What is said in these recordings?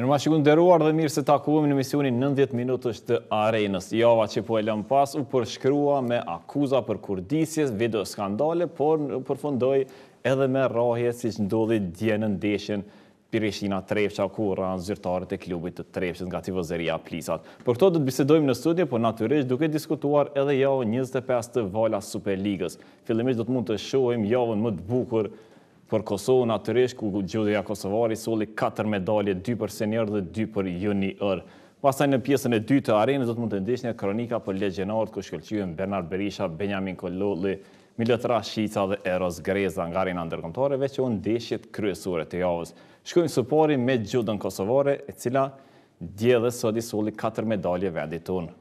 Mirëmbrëma shikun nderuar dhe mirë se takuam në emisionin 90 minutësh të Arenës. Java që po e lëm pas u përshkrua me akuza për kurdisjes, video skandale, por përfundoi edhe me rrahje siç ndodhi dje në ndeshjen Prishtina-Trepça ku ranë zyrtarët e klubit të Trepçës nga tifozëria Plisat. Për këto do të bisedojmë në studio, por natyrisht duke diskutuar edhe javën 25 të vala Superligës. Fillimisht do të mund të shohim javën më të bukur për Kosovë, natyrisht ku gjydhja kosovari solli 4 medalje, 2 për senior dhe 2 për junior. Pastaj në pjesën e dytë të Arenës do të mund të ndiqni kronika për legjendarët ku shkëlqyen Bernard Berisha, Benjamin Kololli, Milot Rashica dhe Eros Greza nga arena ndërkombëtare, veç u ndeshjet kryesore të javës. Shkojmë së pari me gjydhën kosovare, e cila dje dhe sot i solli 4 medalje vendit tonë.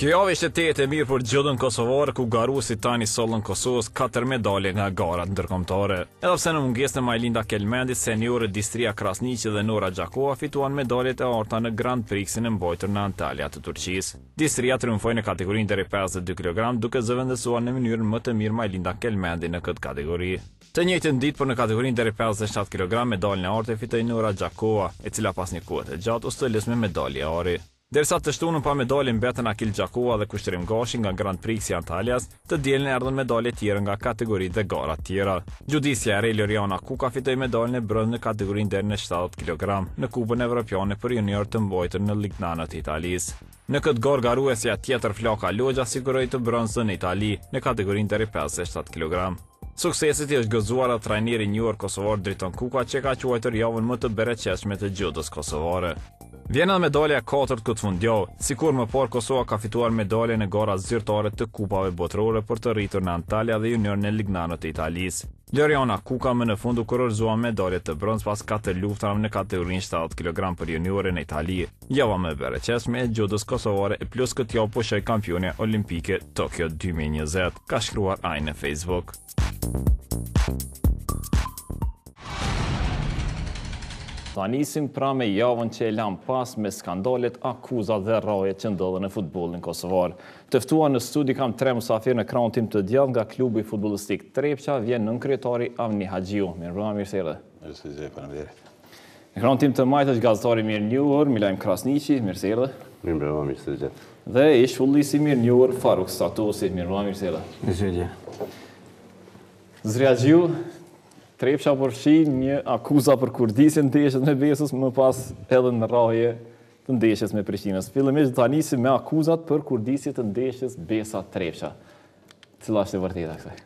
Kjo javë ishte tetë e mirë për gjydhën kosovare ku garuesi tani sollën Kosovës 4 medalje nga garat ndërkombëtare. Edhe pse në mungesën e Majlinda Kelmendi, seniorët Distria Krasniqi dhe Nora Gjakova fituan medaljet e arta në Grand Prixin e mbajtur në Antalya të Turqisë. Distria triumfoi në kategorinë deri 52 kg, duke zëvendësuar në mënyrën më të mirë Majlinda Kelmendi në këtë kategori. Të njëjtën ditë, por në kategorinë deri 57 kg, medaljen e artë fitoi Nora Gjakova, e cila pas një kohe të gjatë u stëlis me medalje ari. Derisa të shtunën pa medalje mbetën Akil Gjakova dhe Kushtrim Gashi nga Grand Prix i Antalyas, të dielën erdhën medalje tjera nga kategoritë dhe gara tjera. Gjudisja e re Loriana Kuka fitoi medaljen e bronzë në kategorinë deri në 70 kg në Kupën Evropiane për junior të mbajtur në Lignano të Italisë. Në këtë garë garuesja tjetër Flaka Logja siguroi të bronzën në Itali në kategorinë deri 57 kg. Suksesit i është gëzuar atë trajneri njohur kosovar Driton Kuka që ka quajtur javën më të bereqeshme të gjydhës kosovare. Vjen edhe medalja e katërt këtë fundjavë, sikur më parë Kosova ka fituar medalje në gara zyrtare të kupave botërore për të rritur në Antalya dhe junior në Lignano të Italisë. Loriana Kuka më në fund u kurorëzua medalje të bronzë pas 4 luftave në kategorinë 70 kg për juniore në Itali. Java më e bereqeshme e gjydhës kosovare e plus këtë javë pushoi kampionja olimpike Tokyo 2020, ka shkruar ai në Facebook. Ta nisim pra me javën që e lam pas me skandalet, akuzat dhe rrahjet që ndodhen në futbollin kosovar. Të ftuar në studi kam 3 musafir në kraun tim të djallë nga klubi futbollistik Trepça, vjen nënkryetari Avni Haxhiu. Mirëmbrëma, mirë se erdhe. Mirë se jeni, faleminderit. Në kraun tim të majtë është gazetari mirë njohur Milajm Krasniqi, mirë se erdhe. Mirëmbrëma, mirë se jeni. Dhe ish fullisi mirë njohur Faruk Statusi, mirëmbrëma, mirë se erdhe. Mirë se jeni. Zëri Haxhiu, Trepça përfshin një akuza për kurdisjen ndeshjes me Besës, më pas edhe në rrahje të ndeshjes me Prishtinës. Fillimisht ta nisim me akuzat për kurdisje të ndeshjes Besa-Trepça. Cila është e vërteta kësaj?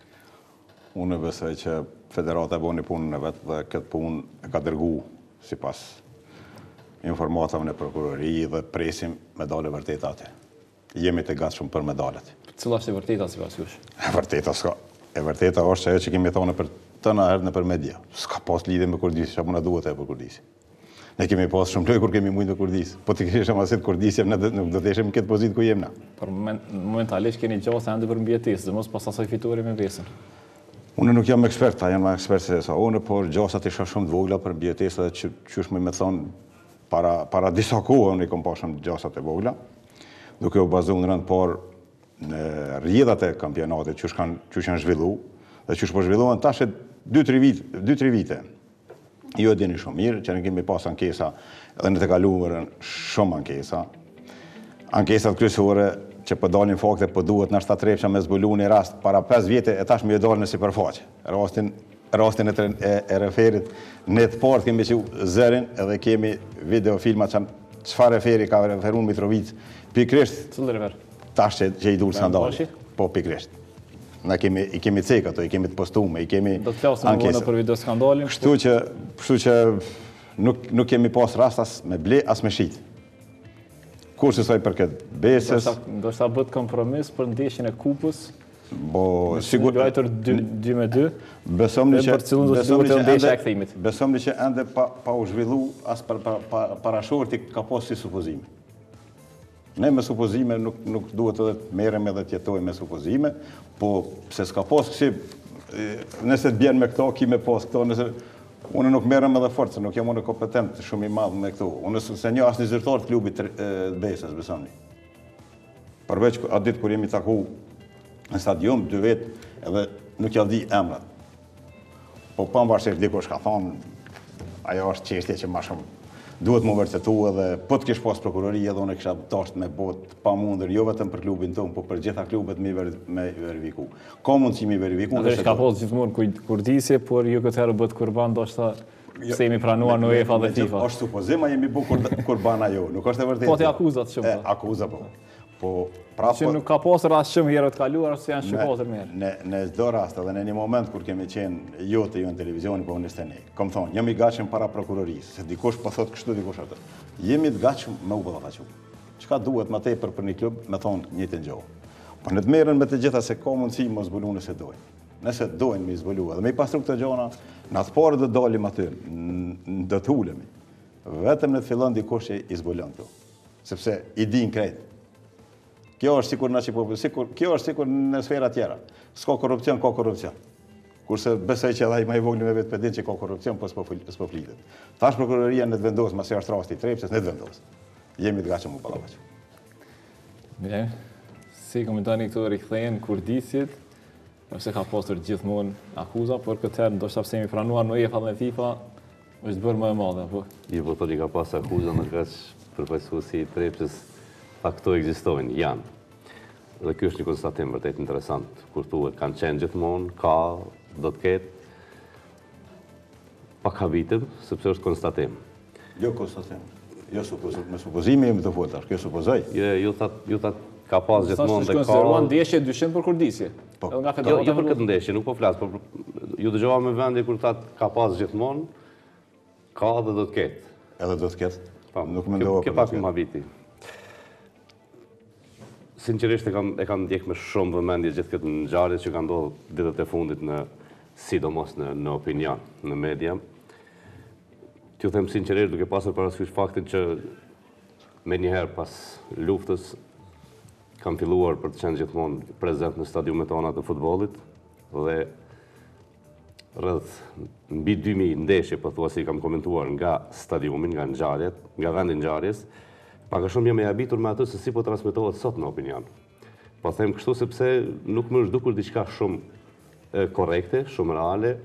Unë besoj që federata bëni punën e vet dhe këtë punë e ka dërguar sipas informatave në prokurori dhe presim medale vërteta atë. Jemi të gatshëm për medalet. Cila është e vërteta sipas jush? E vërteta është ajo që kemi thonë për tëna herë nëpër media. S'ka pas lidhje me kurdisje, çfarë na duhet ajo për kurdisje. Ne kemi pas shumë lojë kur kemi mujt me kurdisje. Po të kishim asit kurdisje, ne nuk do të ishim në këtë pozitë ku jemi na. Por momentalisht keni gjasa ende për mbjetesë, mos pas asaj fitore me Besën. Unë nuk jam ekspert, ta janë më ekspert se sa unë, por gjasat isha shumë të vogla për mbjetesë që qysh më thonë para disa kohë unë i kam pasur gjasat e vogla, duke u bazuar në rënd por në rrjedhat e kampionatit që janë zhvilluar dhe që po zhvillohen tash 2-3 vite. Jo e dini shumë mirë që ne kemi pas ankesa edhe në të kaluarën shumë ankesa. Ankesat kryesore që po dalin fakte po duhet në Trepça me zbulu një rast para 5 vite e tash më e dalën në sipërfaqe. Rastin e referit në të parë kemi që zërin edhe kemi videofilma çfarë referi ka referuar Mitrovic pikërisht. Cili refer? Tash që i dul skandali. Po pikërisht. Ne i kemi cek ato, i kemi të postume, i kemi do të flasim më vonë për video skandalin. Kështu që nuk kemi pas rast as me ble as me shit. Kurse soi për këtë Besës, do të bëhet kompromis për ndeshjen e kupës. Po sigurisht luajtur 2-2. Besomni që ende pa u zhvillu as parashorti ka pas si supozime. Ne me supozime nuk duhet edhe të merrem edhe të jetojmë me supozime, po pse s'ka pas kësi, nëse të bjen me këto, ki me pas këto, nëse unë nuk merrem edhe fort, se nuk jam unë kompetent shumë i madh me këto. Unë se një asnjë zyrtar të klubit Besës, besoni. Përveç atë ditë kur jemi taku në stadium 2 vet, edhe nuk ja di emrat. Po pavarësisht dikush ka thonë ajo është çështje që më shumë duhet më vërtetua dhe po të kish pas prokuroria edhe unë kisha dashur me bot pamundër jo vetëm për klubin tonë, por për gjitha klubet me verifiku. Ka mundësi me verifiku. Atë ka pas gjithmonë kurdisje, por ju këtë herë bëhet kurban ndoshta pse jemi pranuar në UEFA dhe FIFA. Është supozim, jemi bu kurbana jo, nuk është e vërtetë. Po ti akuzat shumë. Akuza po. Po që nuk ka pasur as shumë herë të kaluar se janë shqiptar më herë. Në çdo rast edhe në një moment kur kemi qenë jo në televizion po në steni. Kam thonë, jemi gatshëm para prokurorisë, se dikush po thotë kështu dikush atë. Jemi të gatshëm me u ballafaqu. Çka duhet më tepër për një klub, më thonë njëjtën gjë. Po në të merren me të gjitha se ka mundësi mos zbuluar nëse dojnë. Nëse dojnë me zbuluar dhe me pasur këto gjëra, në atë parë do dalim aty, do të ulemi. Vetëm në të fillon dikush që i zbulon këtu. Sepse i din krejt. Kjo është sikur kjo është sikur në sfera tjera. S'ka korrupsion, ka korrupsion. Kurse besoj që edhe ai më i vogël me vetë pedin që ka korrupsion, po s'po flitet. Tash prokuroria në të vendos, masi është rasti i Trepçës, në të vendos. Jemi të gatshëm u ballafaqë. Mirë. Si komentoni këto rikthehen kurdisjet, nëse ka pasur gjithmonë akuza, por këtë herë ndoshta pse jemi pranuar në UEFA dhe FIFA, është bërë më e madhe, po. I votoni ka pas akuza në kaq përfaqësuesi i Trepçës. Këto ekzistojnë, janë. Dhe kjo është një konstatim vërtet interesant. Kur thuhet kanë qenë gjithmonë, ka, do të ketë, pak habitim, sepse është konstatim. Jo konstatim. Jo me supozime jemi të folë tash, kjo supozoj. Ju thatë ka pas gjithmonë dhe ka... Konsideruan ndeshje dyshim për kurdisje. Jo për këtë ndeshje, nuk po flasë, por ju dëgjova me vendi kur thatë ka pas gjithmonë, ka dhe do të ketë. Edhe do të ketë? Nuk me ndova për kjo pak më habiti. Sinqerisht e kam ndjek me shumë vëmendje gjithë këtë ngjarje që ka ndodhur ditët e fundit sidomos në opinion, në media. T'ju them sinqerisht duke pasur parasysh faktin që me njëherë pas luftës kam filluar për të qenë gjithmonë prezent në stadiumet tona të futbollit dhe rreth mbi 2000 ndeshje pothuajse kam komentuar nga stadiumi, nga ngjarjet, nga vendi i ngjarjes. Pak a shumë jam e habitur me atë se si po transmetohet sot në opinion. Po them kështu sepse nuk më është dukur diçka shumë korrekte, shumë reale,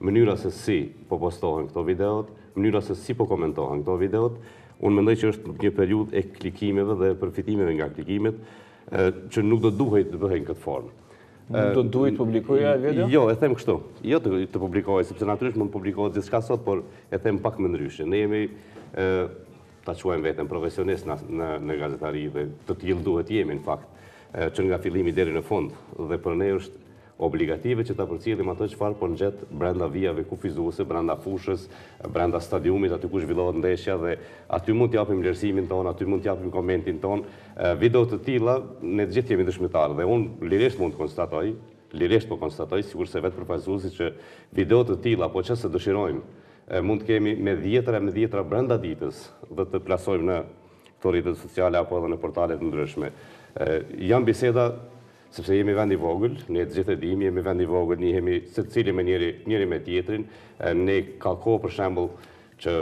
mënyra se si po postohen këto videot, mënyra se si po komentohen këto videot. Unë mendoj që është një periudhë e klikimeve dhe përfitimeve nga klikimet që nuk do duhet të bëhen këtë formë. Nuk do duhet të publikoja video? Jo, e them kështu. Jo të publikohet, sepse natyrisht mund të publikohet gjithçka sot, por e them pak më ndryshe. Ne jemi ta quajmë vetëm profesionist në gazetari dhe të tillë duhet jemi në fakt, që nga fillimi deri në fund dhe për ne është obligative që ta përcjellim ato çfarë po ngjet brenda vijave kufizuese, brenda fushës, brenda stadiumit aty ku zhvillohet ndeshja dhe aty mund t'japim vlerësimin ton, aty mund t'japim komentin ton. Video të tilla ne të gjithë jemi dëshmitarë dhe unë lirisht mund të konstatoj, sikur se vetë përfaqësuesi që video të tilla apo çfarë dëshirojmë mund të kemi me dhjetra brenda ditës dhe të plasojmë në këto rrjetet sociale apo edhe në portalet ndryshme. Janë biseda, sepse jemi vend i vogël, ne të gjithë e dimi, jemi vend i vogël, njihemi secili me njëri me tjetrin, ne ka kohë për shembull që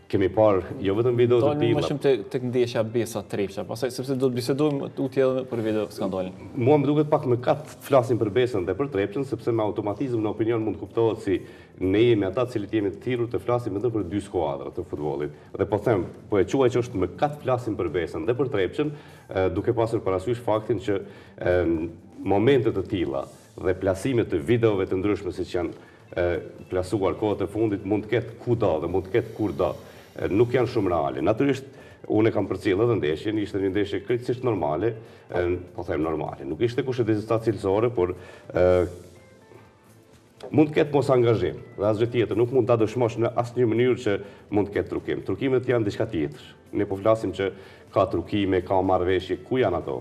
kemi parë jo vetëm video të tilla. Më shumë tek ndeshja Besa Trepça, pastaj sepse do të bisedojmë tutje edhe për video skandalin. Mua më duket pak më kat flasim për Besën dhe për Trepçën, sepse me automatizëm në opinion mund kuptohet si ne jemi ata të cilët jemi të thirrur të flasim edhe për dy skuadra të futbollit. Dhe po them, po e quaj që është më kat flasim për Besën dhe për Trepçën, duke pasur parasysh faktin që momente të tilla dhe plasimet të videove të ndryshme siç janë plasuar kohët e fundit mund të ketë kudo dhe mund të ketë kurdo. Nuk janë shumë reale. Natyrisht, unë e kam përcjellë edhe ndeshjen, ishte një ndeshje krejtësisht normale, po them normale. Nuk ishte kushtetësisht cilësore, por mund të ketë mos angazhim. Dhe asgjë tjetër, nuk mund ta dëshmosh në asnjë mënyrë që mund të ketë trukim. Trukimet janë diçka tjetër. Ne po flasim që ka trukime, ka marrëveshje, ku janë ato?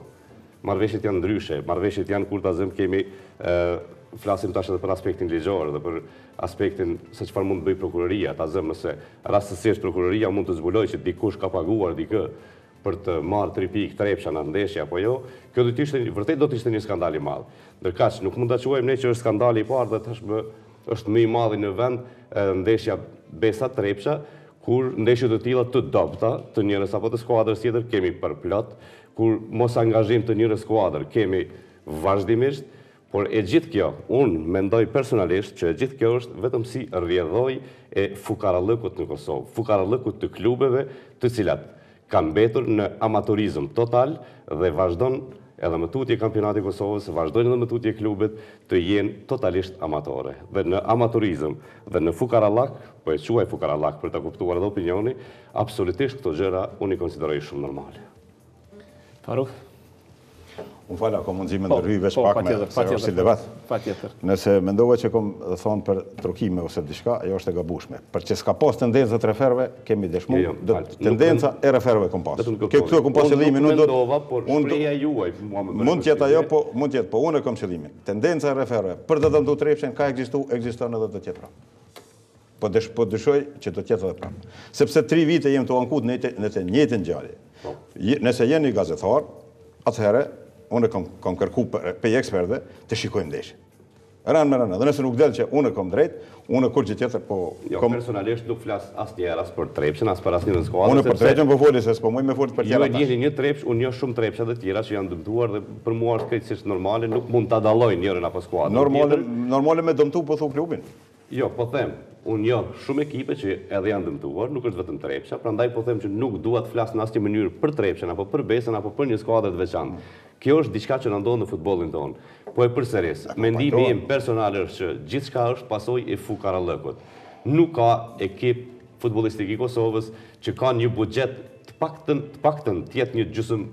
Marrëveshjet janë ndryshe, marrëveshjet janë kur ta zëm kemi flasim tash edhe për aspektin ligjor dhe për aspektin se çfarë mund të bëjë prokuroria, ta zëm nëse rastësisht prokuroria mund të zbulojë që dikush ka paguar dikë për të marrë 3 pikë Trepça në ndeshje apo jo, kjo do të ishte vërtet do të ishte një skandal i madh. Ndërkaq nuk mund ta quajmë ne që është skandali i parë dhe tashmë është më i madhi në vend ndeshja Besa Trepça, kur ndeshje të tilla të dobta të njërës apo të skuadrës tjetër kemi për plot, kur mos angazhim të njërës skuadër kemi vazhdimisht, Por e gjithë kjo, unë mendoj personalisht që e gjithë kjo është vetëm si rrjedhoj e fukarallëkut në Kosovë, fukarallëkut të klubeve të cilat kanë mbetur në amatorizëm total dhe vazhdon edhe më tutje kampionati Kosovës, vazhdojnë edhe më tutje klubet të jenë totalisht amatore. Dhe në amatorizëm dhe në fukarallak, po e quaj fukarallak për të kuptuar edhe opinioni, absolutisht këto gjëra unë i konsideroj shumë normale. Faruk? Unë falë, ako mundësi me ndërhyj veç pak me se është si debat. Nëse mendova që kom thonë për trokime ose diçka, ajo është e gabushme. Për që s'ka pas tendencët referve, kemi dëshmu, tendenca e referve kom pas. Këtu kom pas qëllimin, unë mendova, por shpreja juaj. Mund tjetë ajo, mund tjetë, po unë e kom qëllimin. Tendenca e referve, për të dëmtu Trepshin, ka ekziston edhe të tjetë pra. Po dëshoj që të tjetë edhe pra. Sepse 3 vite jem të ankut në të njëjtin gjallje. Nëse jeni gazetar, atëherë unë kom kërku për ekspertëve të shikojmë ndeshje. Rënë me rënë, dhe nëse nuk del që unë kom drejt, unë kur që tjetër po... Jo, personalisht nuk flas as njerë, as për Trepshin, as për as një në skuadrë. Unë për Trepshin po foli, se s'po muj me foli për tjera tash. Jo, një Trepsh, unë jo shumë Trepsha dhe tjera që janë dëmtuar dhe për mua është krejtësisht normale, nuk mund ta dalloj njërin apo skuadrën. Normale me dëmtu po thu klubin. Jo, po them, unë jo shumë ekipe që edhe janë dëmtuar, nuk është vetëm Trepsha, prandaj po them që nuk dua të flas në asnjë mënyrë për Trepshin apo për Besën apo për një skuadër të veçantë. Kjo është diçka që na ndodh në futbollin tonë. Po e përsëris, mendimi im personal është që gjithçka është pasojë e fukarallëkut. Nuk ka ekip futbollistik i Kosovës që ka një buxhet të paktën të jetë një gjysmë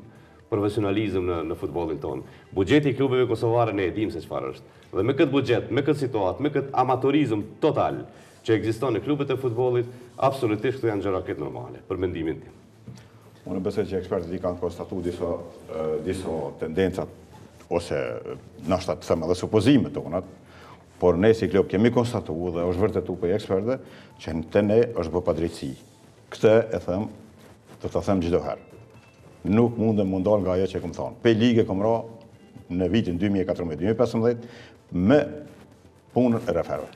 profesionalizëm në futbollin tonë. Buxheti i klubeve kosovare ne e dimë se çfarë është. Dhe me këtë buxhet, me këtë situatë, me këtë amatorizëm total që ekziston në klubet e futbollit, absolutisht këto janë gjëra këtë normale, për mendimin tim. Unë besoj që ekspertët i kanë konstatu diso tendencat, ose nashta të them edhe supozimet tonat, por ne si klub kemi konstatu dhe është vërtetu për ekspertëve që të ne është bë padrejtësi. Këtë e them, të të them çdo herë. Nuk mundem mundal nga ajo që kom thonë. Pe ligë kom ra në vitin 2014-2015 me punën e referve.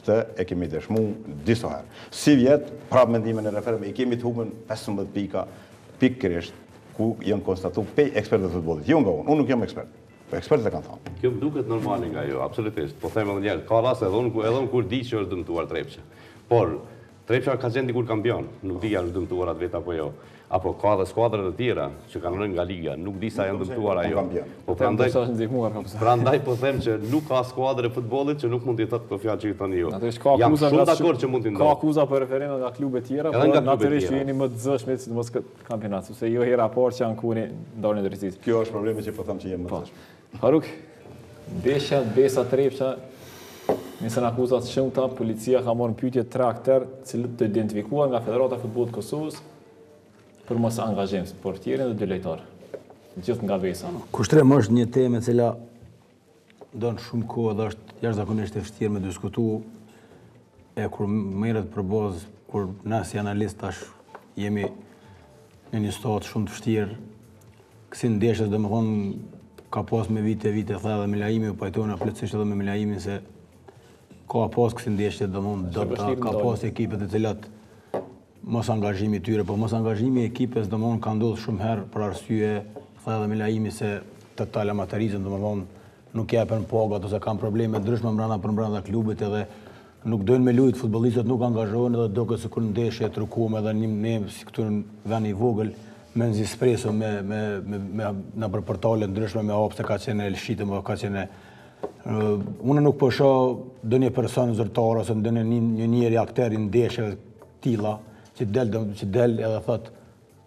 Këtë e kemi dëshmu diso herë. Si vjetë, prapë mendimin e referve, i kemi të humbën 15 pika, pikërisht, ku janë konstatu pej ekspertët e futbollit. Jo nga unë nuk jam ekspert, po ekspertët e kanë thonë. Kjo më duket normale nga jo, absolutisht. Po them edhe njerë, ka raste edhe unë kur di që është dëmtuar Trepsha. Por, Trepsha ka qenë dikur kampion, nuk di janë dëmtuar atë vetë apo jo. Apo ka dhe skuadrat e tjera që kanë rënë nga liga, nuk di sa janë dëmtuar ajo. Po prandaj po them që nuk ka skuadër e futbollit që nuk mund t'i thotë këto fjalë që i thoni ju. Jam shumë dakord që mund t'i ndodhë. Ka akuza për referendum nga klube tjera, por natyrisht jeni më të zëshme sidomos këtë kampionat, sepse jo hera parë që Ankuni ndalën drejtësisë. Kjo është problemi që po them që jemi më të zëshme. Faruk, Besha, Besa, Trepsha, nisën akuzat shumëta, policia ka marrë pyetje 3 aktor, cilët të identifikuar nga Federata e Futbollit të Kosovës për mos angazhim portierin dhe 2 lojtarë. Gjithë nga Besa. Kushtrim është një temë e cila don shumë kohë dhe është jashtëzakonisht e vështirë me diskutu, e kur merret për bazë, kur na si analist tash jemi në një statë shumë të vështirë, kësi ndeshjes domethënë ka pas me vite tha edhe me Laimi, u pajtona plotësisht edhe me Laimin se ka pas kësi ndeshje domethënë ka pas ekipet e cilat mos angazhimi i tyre, po mos angazhimi i ekipes domethënë ka ndodhur shumë herë për arsye tha edhe me Laimi se total amatorizëm domethënë nuk japen pagat ose kanë probleme ndryshme brenda klubit edhe nuk dojnë me lujt, futbollistët nuk angazhohen edhe duket sikur ndeshje e trukuam edhe ne si këtu në vend i vogël me nxispreso në për portale ndryshme me hap se ka qenë lëshitëm apo ka qenë unë nuk po shoh ndonjë person zyrtar ose ndonjë njeri aktor i ndeshjeve tilla që del edhe thot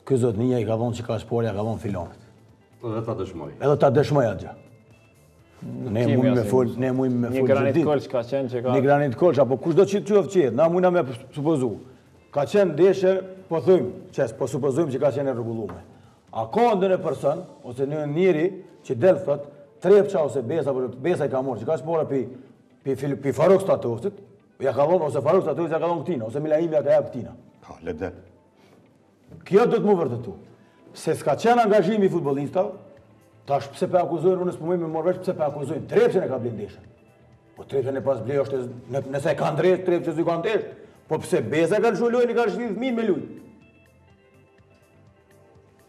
ky zotnia i ka thonë që ka sporja ka thonë filanit. Edhe ta dëshmoj. Edhe ta dëshmoj atë. Ne mund me fol. Një granit kolç ka qenë që ka. Një granit kolç apo kushdo që qoftë qetë, na mundna me supozu. Ka qenë ndeshje, po thojmë, po supozojmë që ka qenë e rregulluar. A ka ndonjë person ose një njeri që del thot Trepsha ose Besa apo Besa i ka marrë, që ka spora pi Faruk Statosit, ja ka dhënë ose Faruk Statosit ja ka dhënë Ktina ose Milaimi ja ka jap Ktina. Ka le del. Kjo do të më vërtetu. Se s'ka qenë angazhimi i futbollistëve, tash pse po akuzojnë, unë s'po më marr vesh pse po akuzojnë. Trepshin e ka bler ndeshën. Po Trepshin e pas blej është nëse ka drejt Trepshin si ka ndesh. Po pse Besa kanë zhulojnë i kanë shtyp fëmijë me lut.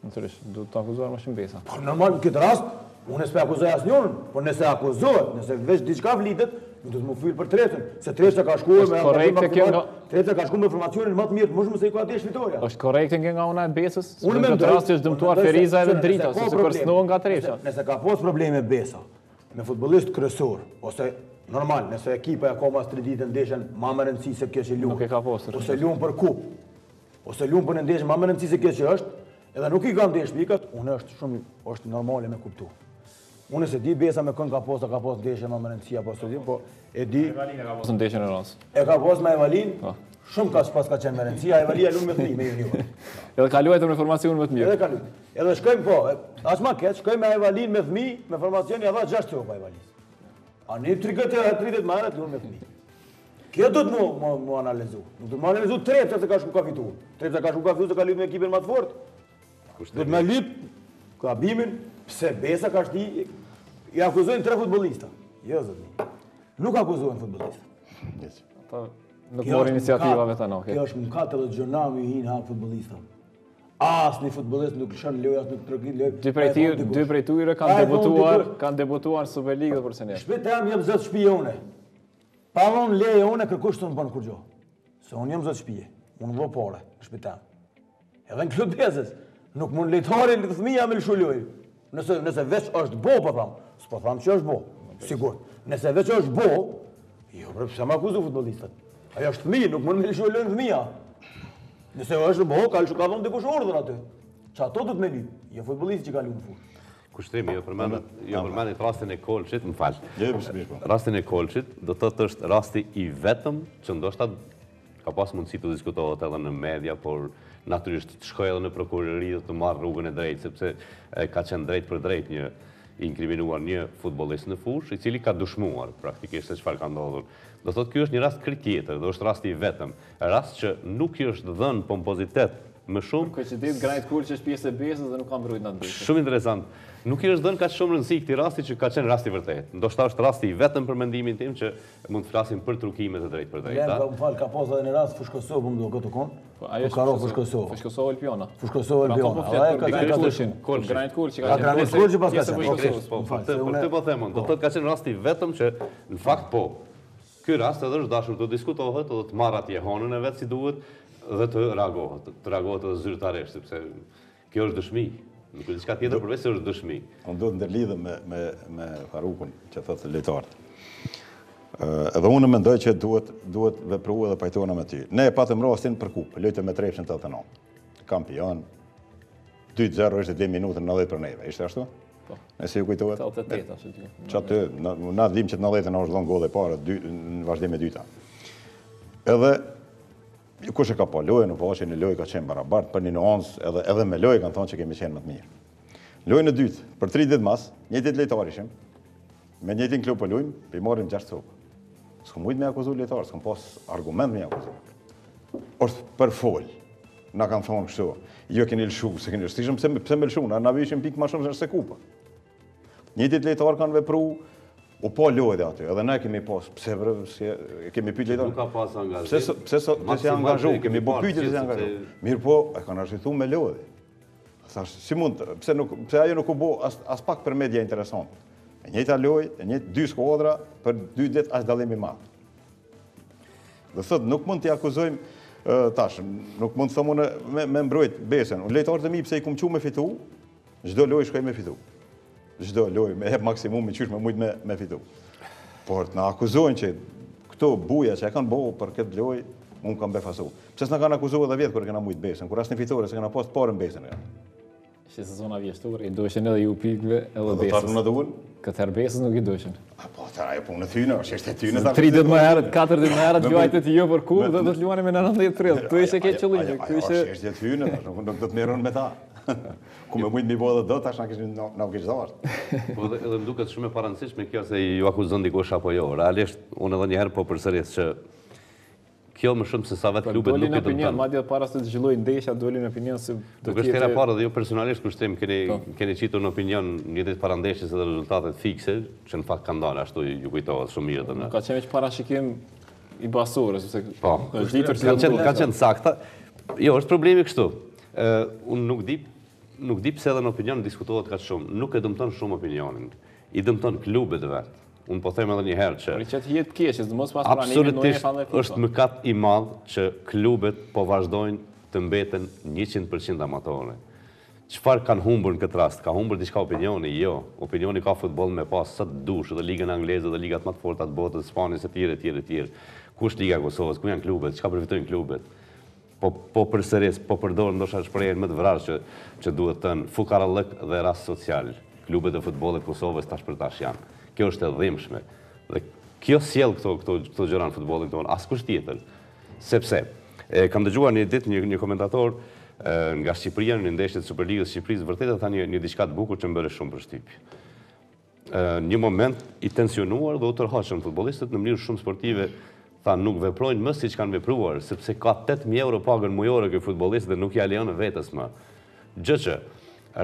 Natyrisht, do të akuzuar më shumë Besa. Po normal në këtë rast Unë s'pe akuzoj asnjërin, por nëse akuzohet, nëse veç diçka vlitet, ju do të më fyll për tretën, se treta ka shkuar me informacionin më të mirë, më shumë se i ka atë fitoria. Është korrekte nga ana e Besës? Unë në këtë rast është dëmtuar Feriza edhe Drita, sepse kërcënohen nga tresha. Nëse ka pas probleme Besa me futbollist kryesor, ose normal, nëse ekipa e ka mas 3 ditë ndeshën, më më rëndësi se kjo që luan. Nuk e ka pasur. Ose luan për kup. Ose luan për ndeshën, më më rëndësi se kjo që është, edhe nuk i ka ndesh pikat, unë është normale me kuptu. Unë se di Besa me kënd ka pas ndeshje më rëndësi apo s'e di, po e di. Evalin e ka pas ndeshjen e rast. E ka pas me Evalin. Shumë ka pas ka qenë më rëndësi, Evalia luan me fëmijë me junior. Edhe ka luajtur me formacion më të mirë. Edhe ka luajtur. Edhe shkojmë po, as më keq, shkojmë me Evalin me fëmijë, me formacion ja dha 6 çopa Evalis. A ne 30 marrë luan me fëmijë. Kjo do të mu analizu. Nuk do të mu analizu Trepça se ka shku ka fituar. Trepça ka shku ka fituar se ka luajtur me ekipin më të fortë. Do të më lyp gabimin pse Besa ka shti i akuzojnë 3 futbollista. Jo zotni. Nuk akuzojnë futbollista. Ata nuk morë iniciativave të anoke. Kjo është mëkat edhe gjërnami i hinë hapë futbollista. Asnjë futbollist nuk lëshon lojë, as nuk tregin lojë. Dy prej tyre kanë debutuar në Superligë dhe për Senjë. Shpejt jam zot shtëpia une. Pa vonë leje une kërkush të më bën kur gjë. Se unë jam zot shtëpie. Unë vë pore, shpejt jam. Edhe në klubezës, nuk mund lejtari të fëmija me lëshu lojë. Nëse veç është bo, po tham. S'po tham që është bo, sigurt. Nëse veç është bo, jo, pse më akuzu futbollistat. Ajo është fëmijë, nuk mund me lëshu lojën fëmija. Nëse është bo, ka dhënë dikush ordër aty. Që ato do të me lyp, jo futbollisti që ka luajtur në fushë. Kushtrimi, jo përmendit rastin e Kolçit, më fal. Rastin e Kolçit do të thotë është rasti i vetëm që ndoshta ka pas mundësi të diskutohet edhe në media, por natyrisht të shkojë edhe në prokurori dhe të marrë rrugën e drejtë, sepse ka qenë drejt për drejt një inkriminuar një futbollist në fushë, i cili ka dëshmuar praktikisht se çfarë ka ndodhur. Do thotë ky është një rast krejt tjetër, dhe është rasti i vetëm, rast që nuk i është dhënë pompozitet më shumë. Që ditë Granit Kulçi është pjesë e Besës dhe nuk ka mbrojtur në ndeshje. Shumë interesant. Nuk i është dhënë kaq shumë rëndësi këtij rasti që ka qenë rasti i vërtetë. Ndoshta është rasti i vetëm për mendimin tim që mund të flasim për trukimet e drejtë për drejtë. Më fal, ka pas edhe në rast Fush Kosovë më duket kon. Ajo është Fush Kosovë. Fush Kosovë Elpiona. Fush Kosovë Elpiona. Ai ka Granit Kulçi ka Granit Kulçi pas ka. Për të po them, do thotë ka qenë rasti i vetëm që në fakt po. Ky rast edhe është dashur të diskutohet edhe të marrë atje honën e vet si duhet dhe të reagohet edhe zyrtarisht, sepse kjo është dëshmi. Nuk është diçka tjetër përveç se është dëshmi. Unë do të ndërlidhem me Farukun që thotë lojtarët. Edhe unë mendoj që duhet vepruar dhe pajtohena me ty. Ne patëm rastin për kupë, lojtëm me Trepçën 89. Kampion. 2-0 ishte 2 minuta në 90 për neve, ishte ashtu? Po. Nëse ju kujtohet? 88 ashtu. Çatë, na dim që në 90 është dhënë gol e parë në vazhdim me dyta. Edhe kush e ka pa lojën, në vashën e lojë ka qenë barabart për një nuancë, edhe me lojë kanë thonë që kemi qenë më të mirë. Lojën e dytë, për 3 ditë mas, njëjtit lojtar ishim, me njëjtin klub po luajmë, i marrim 6 copë. S'kam mujt me akuzu lojtar, s'kam pas argument me akuzu. Është për fol. Na kanë thonë kështu, jo keni lëshu, se keni lëshu, pse me lëshu, na vishim pikë më shumë se kupa. Njëjtit lojtar kanë vepruar. U po lojë dhe aty, edhe ne kemi pas, pse kemi pyet lojtarë. Nuk ka pas angazhim. Pse se angazhu, kemi bo pyetje se angazhu. Mirë po, e kanë arshituar me lojë. Thash, si mund, pse ajo nuk u bo as pak për media interesant. E njëjta lojë, e njëjtë 2 skuadra për 2 ditë as dallim i madh. Do thotë nuk mund t'i akuzojmë tash, nuk mund të thomë me mbrojt Besën. Lojtarët e mi pse i kum me fitu, çdo lojë shkoj me fitu. Çdo lojë me hep maksimumi qysh me mujt me fitu. Por të na akuzojnë që këto buja që e kanë bëu për këtë lojë, unë kam befasu. Pse s'na kanë akuzuar edhe vjet kur kena mujt Besën, kur asnjë fitore se kena pas të parën Besën. Ishte sezona vjeshtore, i doshin edhe ju pikëve edhe Besës. Do të na duan? Këtë herë Besës nuk i doshin. Po ajo punë tyne, është tyne. 3 ditë më herët, 4 ditë më herët luajtë ti jo për kupë dhe do të luani me 19 prill. Tu ishte ke qëllim, tu ishte është tyne, nuk do të merron me ta. Ku me mujtë mi bo edhe do, tash na kishë zartë. Po edhe më duket shumë e parancishme kjo se ju akuzon dikush apo jo. Realisht, unë edhe njëherë po përsëris që kjo më shumë se sa vetë klubet nuk i dëmton. Madje para se të zhvillojë ndeshja doli në opinion se do të jetë para dhe jo personalisht kushtim keni qitur në opinion një ditë para ndeshjes edhe rezultatet fikse, që në fakt kanë dalë ashtu ju kujtohet shumë mirë edhe. Ka qenë veç parashikim i basorës, sepse ka qenë sakta. Jo, është problemi kështu. Unë nuk di nuk di pse edhe në opinion diskutohet kaq shumë. Nuk e dëmton shumë opinionin. I dëmton klubet vet. Unë po them edhe një herë që Por që të jetë keq, mos pas pranimit në UEFA dhe FIFA. Është mëkat i madh që klubet po vazhdojnë të mbeten 100% amatore. Çfarë kanë humbur në këtë rast? Ka humbur diçka opinioni? Jo. Opinioni ka futboll me pas sa të dush, dhe ligën angleze dhe ligat më të forta të botës, Spanjës etj. Ku është Liga e Kosovës? Ku janë klubet? Çka përfitojnë klubet? Po përsëris, po përdor ndoshta shprehjen më të vrarë që duhet të thënë fukarallëk dhe rast social. Klubet e futbollit të Kosovës tash për tash janë. Kjo është e dhimbshme. Dhe kjo sjell këto gjëra në futbollin tonë, askush tjetër. Sepse kam dëgjuar një ditë një komentator nga Shqipëria në ndeshjet e Superligës së Shqipërisë, vërtet e tha një diçka të bukur që më bëri shumë përshtypje. Një moment i tensionuar dhe u tërhoqën futbollistët në mënyrë shumë sportive, tha nuk veprojnë më siç kanë vepruar, sepse ka 8.000 euro pagën mujore ky futbollist dhe nuk ja lejon vetes më. Gjë që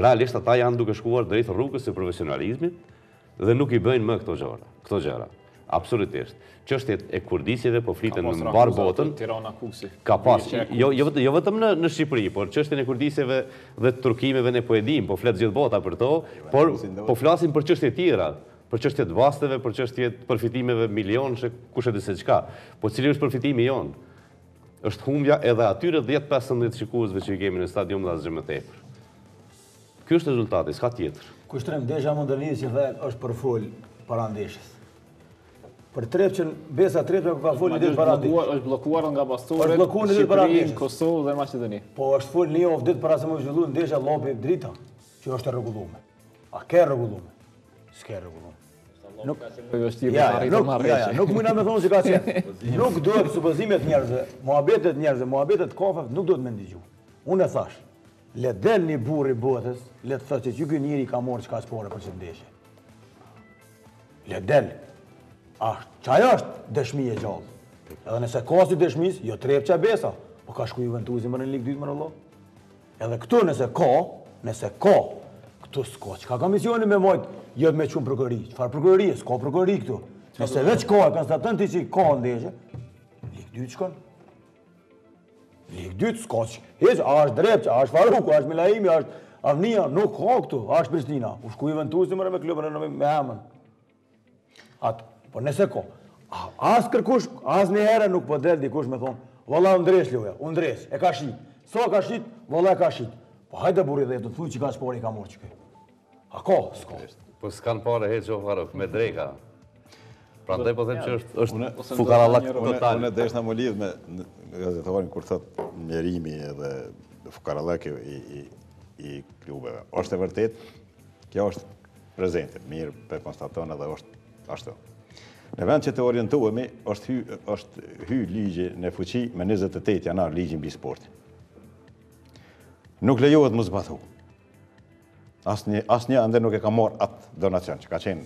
realisht ata janë duke shkuar drejt rrugës së profesionalizmit dhe nuk i bëjnë më këto gjëra. Absolutisht. Çështjet e kurdisjeve po fliten në mbar botën. Tirana Kuksi. Ka pas, jo vetëm në Shqipëri, por çështjen e kurdisjeve dhe të turkimeve ne po e dim, po flet gjithë bota për to, por po flasim për çështje tjera, për çështje të vastave, për çështje të përfitimeve milionëshe, kush e di se çka. Po cili është përfitimi jon? Është humbja edhe atyre 10-15 shikuesve që i kemi në stadium dhe asgjë më tepër. Ky është rezultati, s'ka tjetër. Kushtrim Desha Mondërnis që dhe është për fol para ndeshjes. Për Trepçën, Besa Trepçën ka folë një ditë para ndeshjes. Është bllokuar nga pastoret, Është bllokuar një ditë para ndeshjes. Kosovë dhe Maqedoni. Po është folë një ofë ditë para se më zhvilluar ndeshja llopi drita, që është e rregulluar. A ke rregulluar? S'ke rregulluar. Nuk mundna me thonë se ka qenë. Nuk duhet supozimet njerëzve, muhabetet kafave nuk duhet më ndigju. Unë e thash, le del një burr i botës, le të thotë që ky njeri ka marrë çka spore për çdo ndeshje. Le del. Çaja është dëshmi e gjallë. Edhe nëse ka si dëshmis, jo Trepça Besa, po ka shku Juventusi më në Ligë 2 më Allah. Edhe këtu nëse ka, këtu s'ka. Çka komisioni me mojt, jo me çum prokurori. Çfarë prokurori? S'ka prokurori këtu. Nëse veç ka, konstaton ti që ka ndeshje, Ligë 2 shkon. Ligë 2 s'ka. Hiç, a është Trepça, a është Faruku, a është Milaimi, a është Avnia, nuk ka këtu, a është Prishtina. U shku Juventusi më me klubin me emën. Atë. Po nëse ko, as kërkush, as një herë nuk po del dikush me thonë, valla undres loja, undres, e ka shit. Sa ka shit, valla e ka shit. Po hajde burri dhe të thuj që ka spori ka morë që këj. A ko, s'ko. Po s'kan pare heq o Faruk, me drejka. Pra ndaj po them që është fukarallak total. Unë deshna më lidh me gazetorin kur thot mjerimi edhe fukarallak i klubeve. Është e vërtet, kjo është prezente, mirë për konstaton edhe është ashtu. Në vend që të orientohemi, është hy ligji në fuqi me 28 janar ligjin mbi sportin. Nuk lejohet më zbatu. Asnjë ande nuk e ka marrë atë donacion, që ka qenë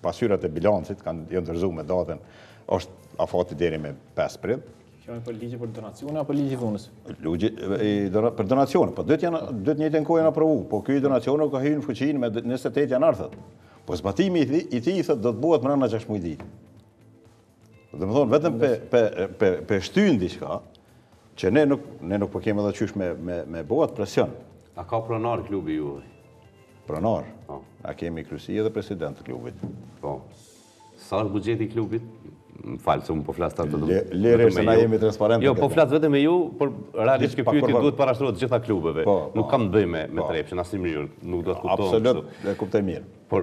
pasyrat e bilancit, kanë ndërzuar me datën, është afati deri me 5 prill. Kjo është për ligji për donacione apo ligji i dhunës? Për donacione, po duhet një njëjtën kohë janë aprovu, po ky donacione ka hyrë në fuqinë me 28 janar thotë. Po zbatimi i tij thotë do të bëhet brenda 6 muaj ditë. Do të thonë vetëm pe shtyn diçka që ne nuk po kemi edhe qysh me bëhet presion. A ka pronar klubi juaj? Pronar? Po. A kemi kryesi edhe president të klubit. Po. Sa është buxheti i klubit? Më falë, se unë po flas të Lere se na jemi transparent. Jo, po flas vetëm me ju, por realisht kjo pyetje duhet parashtrohet të gjitha klubeve. Nuk kam të bëj me Trepçën asnjë mënyrë, nuk do të kuptoj. Absolut, e kuptoj mirë. Por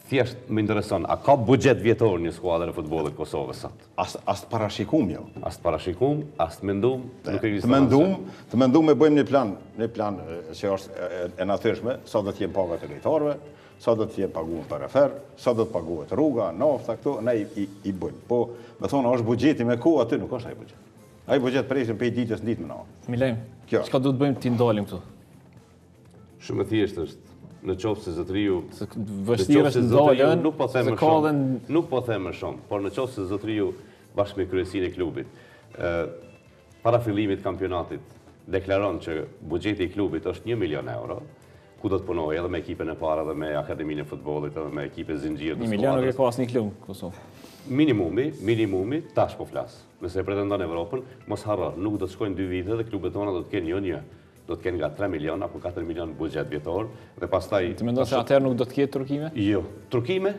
thjesht më intereson, a ka buxhet vjetor një skuadër e futbollit të Kosovës sot? As të parashikum jo. As të parashikum, as të mendum, nuk ekziston. Të mendum e bëjmë një plan që është e natyrshme, sa do të jenë pagat e lojtarëve, sa do të jenë paguar për refer, sa do të paguhet rruga, nafta këtu, ne i bëjmë. Po, me thonë, është buxheti me kohë aty, nuk është ai buxhet. Ai buxhet presim për ditës në ditë më na. Milejm, çka do të bëjmë ti ndalim këtu? Shumë e thjeshtë është. Në qoftë se Zotriu vështirë është ndalën, nuk po them më shumë, por në qoftë se Zotriu bashkë me kryesinë e klubit para fillimit të kampionatit deklaron që buxheti i klubit është 1 milion euro, ku do të punojë edhe me ekipën e parë edhe me akademinë e futbollit edhe me ekipën zinxhir të skuadrës. 1 milion nuk e ka asnjë klub në Kosovë. Minimumi tash po flas. Nëse pretendon Evropën, mos harro, nuk do të shkojnë 2 vite dhe klubet tona do të kenë 1-1. do të kenë nga 3 milion apo 4 milion buxhet vjetor dhe pastaj Ti mendon se atëherë nuk do të ketë trukime? Jo, trukime?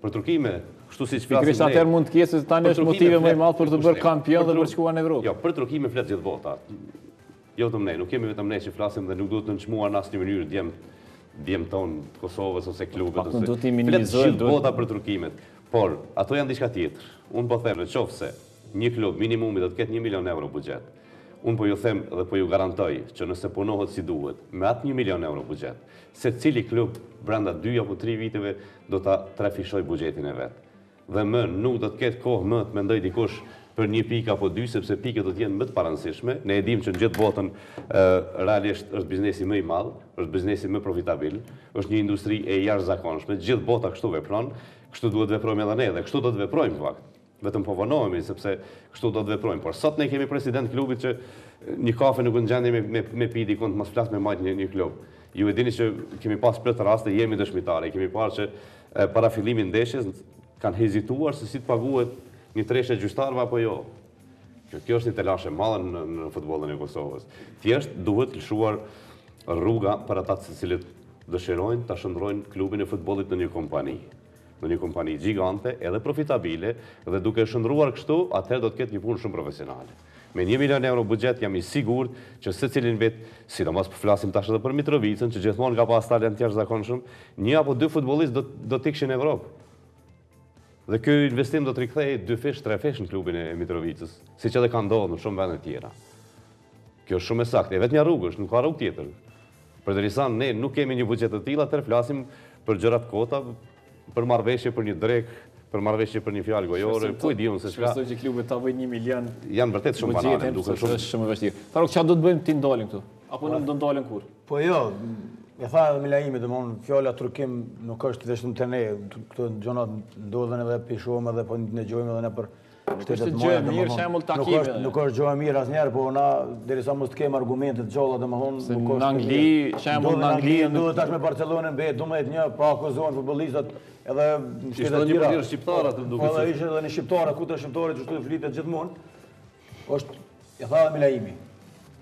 Për trukime, kështu siç flasim. Pikërisht atëherë mund të ketë se tani është motive më i madh për të bërë kampion dhe për të shkuar në Evropë. Jo, për trukime flet gjithë bota. Jo vetëm ne, nuk kemi vetëm ne që flasim dhe nuk duhet të nënçmuar në asnjë mënyrë djem ton të Kosovës ose klubet ose. Duhet të minimizojmë gjithë bota për trukimet. Por ato janë diçka tjetër. Unë po them nëse një klub minimumi do të ketë 1 milion euro buxhet. Unë po ju them dhe po ju garantoj që nëse punohet si duhet, me atë 1 milion euro buxhet, se cili klub brenda 2 apo 3 viteve do ta trafishoj buxhetin e vet. Dhe më nuk do të ketë kohë më të mendoj dikush për 1 pikë apo 2, sepse pikët do të jenë më të parancishme. Ne e dimë që në gjithë botën realisht është biznesi më i madh, është biznesi më profitabil, është një industri e jashtëzakonshme. Gjithë bota kështu vepron, kështu duhet veprojmë edhe ne dhe kështu do të veprojmë në fakt. Vetëm po vonohemi sepse kështu do të veprojmë. Por sot ne kemi president klubit që një kafe nuk në gjendje me pi dikon të mos flas me majt një klub. Ju e dini që kemi pas plot raste, jemi dëshmitare, kemi parë që para fillimit ndeshjes kanë hezituar se si të paguhet një treshe gjyqtarëve apo jo. Kjo është një telashe madhe në futbollin e Kosovës. Thjesht duhet lëshuar rruga për ata të cilët dëshirojnë ta shndrojnë klubin e futbollit në një kompani. Në një kompani gjigante, edhe profitabile, dhe duke shndruar kështu, atëherë do të ketë një punë shumë profesionale. Me 1 milion euro buxhet jam i sigurt që secilin vet, sidomos po flasim tash edhe për Mitrovicën, që gjithmonë ka pas talent të jashtëzakonshëm, 1 apo 2 futbollistë do të ikshin në Evropë. Dhe ky investim do të rikthehej 2 fish, 3 fish në klubin e Mitrovicës, siç edhe ka ndodhur në shumë vende të tjera. Kjo është shumë e saktë, e vetëm një rrugë është, nuk ka rrugë tjetër. Përderisa ne nuk kemi një buxhet të tillë, atëherë flasim për gjëra të kota, për marrëveshje për një drek, për marrëveshje për një fjalë gojore, ku e diun se çka. Shpresoj që klubet ta bëjnë 1 milion. Janë vërtet shumë banale, duket shumë. Është shumë e vështirë. Faruk, çfarë do të bëjmë ti ndalim këtu? Apo nuk do ndalim kur? Po jo, e tha edhe Milaimi, domthonë fjala trukim nuk është vetëm te ne, këto gjëra ndodhen edhe pishohem edhe po ndëgjojmë edhe ne për shtetet më të mirë, shembull takime. Nuk është gjë e mirë asnjëherë, po na derisa mos të kem argumente të gjalla, domthonë nuk është. Në Angli, shembull në Angli duhet tash me Barcelonën bëhet 12-1, pa akuzohen futbollistat edhe shtetet e tjera. Ishte shqiptarë atë duket. Po ishte edhe në shqiptarë, ku të shqiptarët që flitet gjithmonë. Është, e tha Milaimi,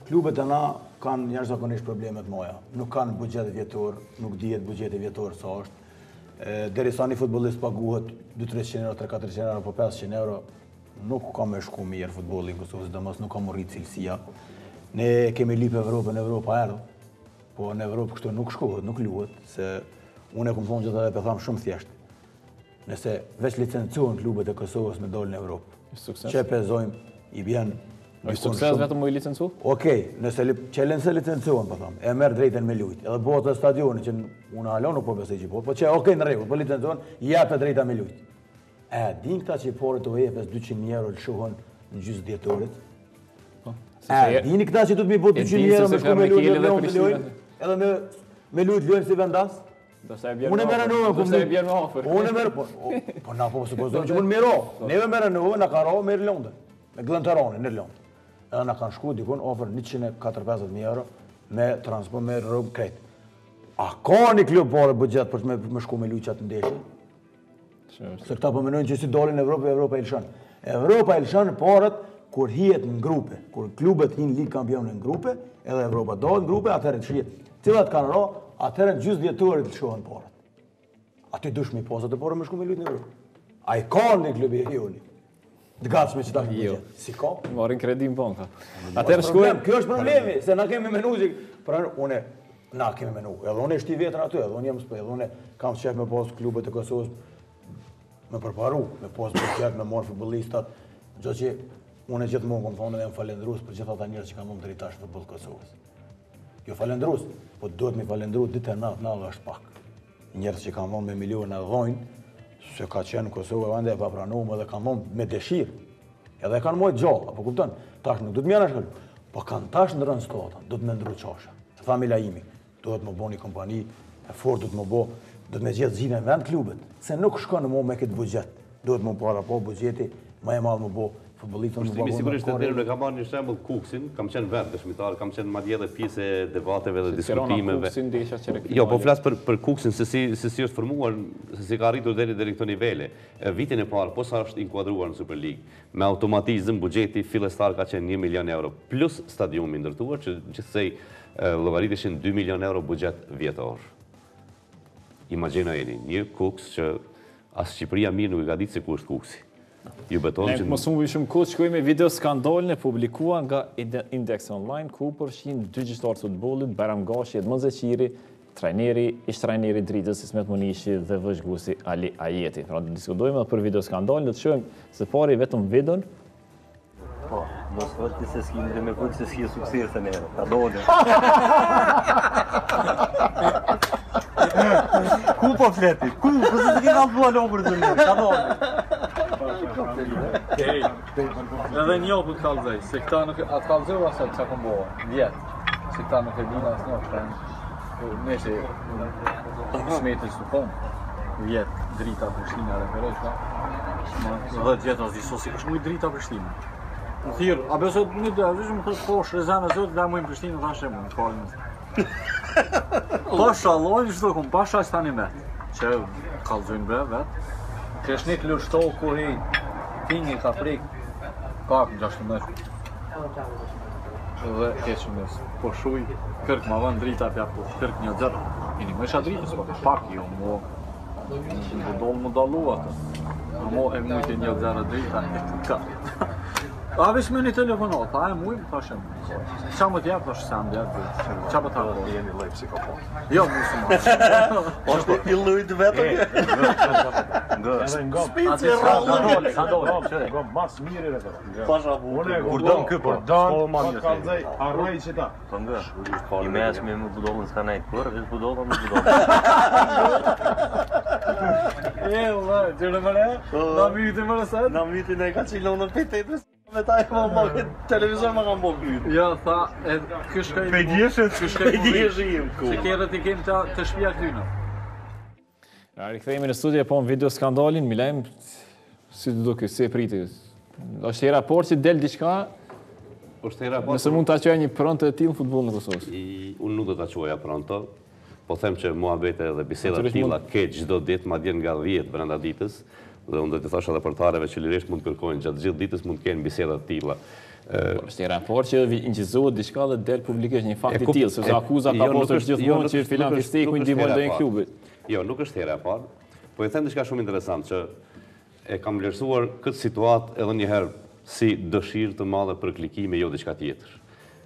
klubet e na kanë jashtëzakonisht probleme të mëdha. Nuk kanë buxhet vjetor, nuk dihet buxheti vjetor sa është. Derisa një futbollist paguhet 200-300 euro, 300-400 euro, po 500 euro, nuk ka me shku mirë futbolli në Kosovë, sidomos nuk ka më rritë cilësia. Ne kemi lipë Evropën, Evropa erdhë, po në Evropë kështu nuk shkohet, nuk luhet, se unë e kom thonë gjithë dhe thamë shumë thjeshtë. Nëse veç licencohen klubet e Kosovës me dolë në Evropë, që pezojmë, i bjenë... është sukses vetëm më i licencu? Okej, nëse licencohen, po thamë, e merë drejten me lujtë, edhe bëhet të stadioni, që unë halon nuk po besoj që po që okej në rregull, po licencohen, japë drejta me lujtë. Din këta që i pore të UEFA-s 200 euro lëshohen në gjysë djetorit? Dini këta që du të mi bo 200 euro me shku me lujtë edhe me lujtë lujnë si vendas? Unë e merë nëve, unë e merë, po na po supozojmë që unë miro, neve merë nëve, në ka ro me Irlondë, me Glëntaroni në Irlondë. Edhe në kanë shku dikun ofër 150.000 euro me transport, me rrugë kretë. A ka një klub pore buxhet për me shku me lujtë qatë ndeshje? Se këta përmenojnë që si dolin Evropë, Evropa i lëshon. Evropa i lëshon parët kur hijet në grupe, kur klubet hinë ligë kampionë në grupe, edhe Evropa dohet në grupe, atëherë të shijet. Cilat kanë ro, atëherë në gjysë djetorit të shohen parët. Aty dush me posat e parë me shku me lujtë në Evropë. A i ka në klubi e hioni. Të gatshme që ta këtë buxhet. Si ka? Marin kredim banka. Atëherë shkuem. Kjo është problemi, se na kemi menu që na kemi menu. Edhe unë e shti vetën aty, edhe unë jam s'pe, edhe unë kam qef me pas klubet e Kosovës me përparu, me pas buxhet, me marrë futbollistat, gjë që unë gjithmonë kom thonë edhe më falendrus për gjithë ata njerëz që kanë mund të rritash futboll të Kosovës. Jo falendrus, po duhet me falendru ditë e natë është pak. Njerëz që kanë mund me miliona dhojnë, se ka qenë në Kosovë vende e papranuar dhe kanë mund me dëshirë. Edhe kanë mojt gjallë, apo kupton? Tash nuk do të më janë shkël, po kanë tash ndrën stota, do të më ndru çosha. Familja ime, duhet më bëni kompani, e fort do të më bë, do të më gjetë zinën vend klubet, se nuk shkon në me këtë buxhet. Duhet më para po buxheti, më e madh më bë futbollistët Ushtimi sigurisht e deri në kam marrë një shembull Kuksin, kam qenë vetë dëshmitar, kam qenë madje edhe pjesë e debateve dhe diskutimeve. Jo, po flas për Kuksin se si është formuar, se si ka arritur deri këto nivele. Vitin e parë posa është inkuadruar në Super League. Me automatizëm buxheti fillestar ka qenë 1 milion euro plus stadiumi ndërtuar që gjithsej llogariteshin 2 milion euro buxhet vjetor. Imagjinojeni një Kuks që as Shqipëria mirë nuk e ka ditë se ku është Kuksi. Ju beton që... Mos humbi shumë kohë, shkoj me video skandalin e publikuar nga Index Online, ku përfshin 2 gjyqtarë të futbollit, Bajram Gashi, Edmond Zeqiri, ish trajneri Dritës Ismet Munishi dhe vëzhguesi Ali Ajeti. Pra të diskutojmë edhe për video skandalin, do të shohim së pari vetëm videon. Po, mos thotë se s'kemi me kujt se s'ki sukses të neve. Ta dole. Ku po fleti? Ku? Po se s'ke dalë bua lopër të një. Ta dole. Edhe një opë të kalzej, se këta nuk atë kalzej o asaj që kom boha, vjetë. Se këta nuk e dina asë një shpenë. Neshe, shmetës të konë, vjetë drita Prishtina refereshka. 10 vjetë asë diso, si kështë mujtë drita Prishtina. Më thirë, a besot një dhe, më thërë posh, rezane zotë, dhe mujnë Prishtinë, dhe ashe mujnë, kërën nësë. Pasha lojnë, që të kom, pasha që tani me, që kalzojnë bre, vetë. Kreshnik lështohë kur i tingi ka prek pak në 6 metrë. Dhe keqëm nësë, po shuj, kërk ma vënë drita pja po, kërk një dzërë. Ini më isha dritës, pak jo, mo, në dollë më dalu atë. Mo e mujtë një dzërë drita, e të ka. A vesh me një telefonat, a e mujmë, thashem. Qa më t'jep, thashe se më djerë, qa më t'arë? Jemi loj psikopat. Jo, musulman. Është i lujt vetëm. Spici e rallë. Ka dole, Gom, mas mirë e vetëm. Pasha bu. Kur dëmë këpër. Dëmë, kalzaj, arraj që ta. Po nga, i mes me më budollën s'ka najtë për, vesh budollën më budollën. valla, gjërë më re? Na myti më rësat? Na myti ne ka qilonë në pitetës. Me ta e më televizor më kam bo kryt. Ja, tha, këshka i Pegjeshin ku. Se kjerët i kemë të shpia kryna. Rikthehemi në studio po në video skandalin, Milajm, si të duke, si e priti. Është hera por që del diçka, nëse mund të aqoja një pronto e tillë në futbollin e Kosovës. Unë nuk do të aqoja pronto, po them që muhabete dhe biseda të tilla ke çdo ditë, madje nga 10 brenda ditës, dhe unë do të thosha edhe portareve që lirisht mund të kërkojnë gjatë gjithë ditës mund të kenë biseda të tilla. Është një raport që incizohet diçka dhe del publikisht një fakt i tillë, sepse akuza ka postur gjithmonë që filan fisteku i ndihmon ndonjë klubi. Jo, nuk është hera e parë, po e them diçka shumë interesant që e kam vlerësuar këtë situatë edhe një herë si dëshirë të madhe për klikime, jo diçka tjetër.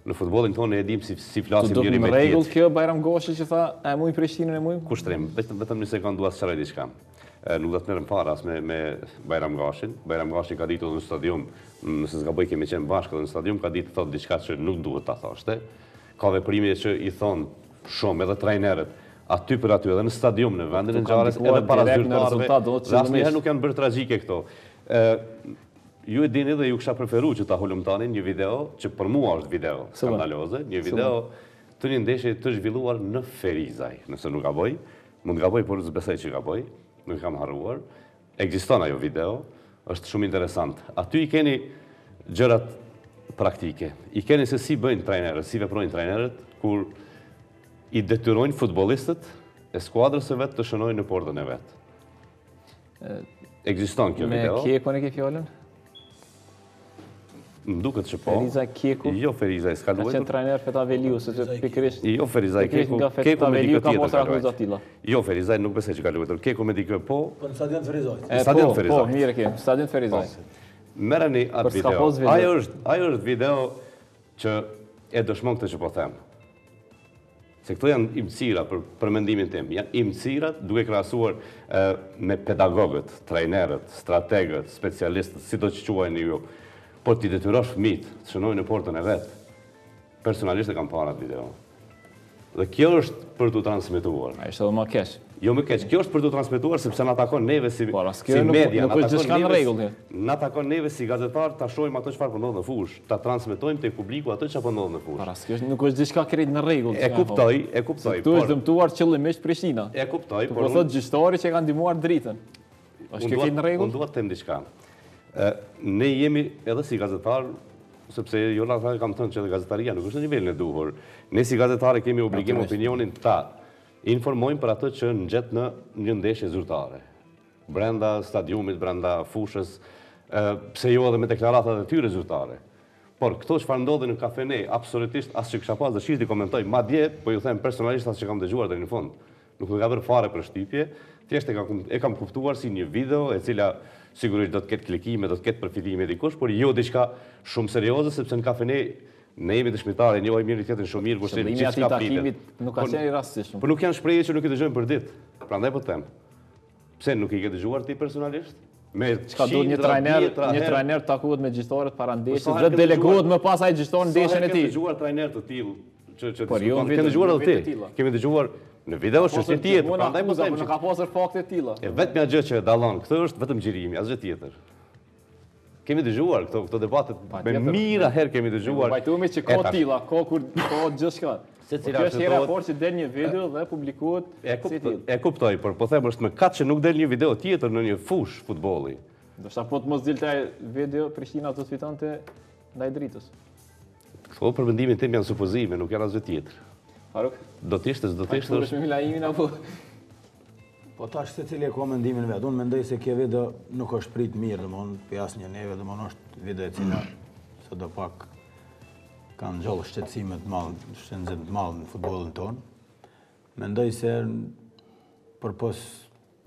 Në futbollin tonë e dim si flasim njëri me tjetrin. Do të rregull kjo Bajram Gashi që tha e mujnë Prishtinën e mujnë? Kushtrim, vetëm një sekondë dua të sqaroj diçka. Nuk do të merrem para as me Bajram Gashin. Bajram Gashi ka ditur në stadium, nëse s'gaboj kemi qenë bashkë edhe në stadium, ka ditë thotë diçka që nuk duhet ta thoshte. Ka veprime që i thon shumë edhe trajnerët aty për aty edhe në stadium në vendin e ngjarjes edhe para zyrtarëve. Asnjëherë nuk janë bërë tragjike këto. Ju e dini dhe ju kisha preferuar që ta hulumtani një video që për mua është video skandaloze, një video të një ndeshje të zhvilluar në Ferizaj, nëse nuk gaboj, mund të gaboj, por s'besoj që gaboj, nuk kam harruar. Ekziston ajo video, është shumë interesant. Aty i keni gjërat praktike, i keni se si bëjnë trajnerët, si veprojnë trajnerët, kur i detyrojnë futbollistët e skuadrës së vet të shënojnë në portën e vet. Ekziston kjo video. Me Kekun e ke fjalën? Më duket që po. Ferizaj Keku? Jo, Ferizaj s'ka luajtur. Ka qenë trajner Feta Veliu, sepse pikërisht. Jo, Ferizaj Keku. Nga Feta Veliu ka mos akuzat tilla. Jo, Ferizaj nuk besoj që ka luajtur. Keku me dikë po. Po në stadion Ferizaj. Stadion Ferizaj. Po, mirë ke. Stadion Ferizaj. Merreni atë video. Ajo është video që e dëshmon këtë që po them. Se këto janë imësira për mendimin tim. Janë imësira duke krahasuar me pedagogët, trajnerët, strategët, specialistët, si do që quajnë ju. Por t'i detyrosh fëmijët të shënojnë në portën e vet. Personalisht e kam parë atë video. Dhe kjo është për t'u transmetuar. Ai është edhe më keq. Jo më keq, kjo është për t'u transmetuar sepse na takon neve si media, nuk është gjithçka në rregull. Na takon neve si gazetar ta shohim ato çfarë po ndodh në fushë, ta transmetojmë tek publiku ato çfarë po ndodh në fushë. Kjo nuk është gjithçka krejt në rregull. E kuptoj. Tu është dëmtuar qëllimisht Prishtina. E kuptoj, por po thotë gjyqtarë që kanë ndihmuar dritën. Është kjo në rregull? Unë dua të them diçka. Ne jemi edhe si gazetar, sepse jo la kam thënë që edhe gazetaria nuk është në nivelin e duhur. Ne si gazetare kemi obligim opinionin ta informojmë për atë që ngjet në një ndeshje zyrtare. Brenda stadiumit, brenda fushës, pse jo edhe me deklaratat e tyre zyrtare. Por këto çfarë ndodhi në kafene, absolutisht as që kisha pas dëshirë të komentoj, madje po ju them personalisht as që kam dëgjuar deri në fund. Nuk më ka bërë fare për shtypje, thjesht e kam kuptuar si një video e cila sigurisht do të ketë klikime, do të ketë përfitime dikush, por jo diçka shumë serioze, sepse në kafene ne jemi dëshmitarë, njohim njëri tjetrin shumë mirë, kurse Qëllimi i takimit nuk ka qenë i rastishëm. Por nuk janë shprehje që nuk i dëgjojmë për ditë. Prandaj po them. Pse nuk i ke dëgjuar ti personalisht? Çka duhet një trajner takohet me gjyqtarët para ndeshjes dhe delegohet më pas ai gjyqtar ndeshjen e tij. Kemi dëgjuar trajner të tillë që kemi dëgjuar edhe ti. Kemi dëgjuar në video është tjetër, prandaj po them. Nuk ka pasur fakte të tilla. Vetëm gjë që dallon këtë është vetëm xhirimi, asgjë tjetër. Kemi dëgjuar këto debatet me mira herë kemi dëgjuar. Vajtohemi që ka të tilla, ka gjithçka. Kjo është hera por që del një video dhe publikohet si tillë. E kuptoj, por po them është më kat që nuk del një video tjetër në një fush futbolli. Do shta po të mos dilte video Prishtina do të fitonte ndaj Dritës. Këto për mendimin tim janë supozime, nuk janë asgjë tjetër. Faruk? Do të ishte, do të ishte. Është me Laimin apo Po tash secili ka mendimin vet. Unë mendoj se kjo video nuk është prit mirë, domthon për asnjë neve, domthon është video e cila sado pak kanë ngjallë shqetësime të madhe, shëndet të madhe në futbollin ton. Mendoj se përpos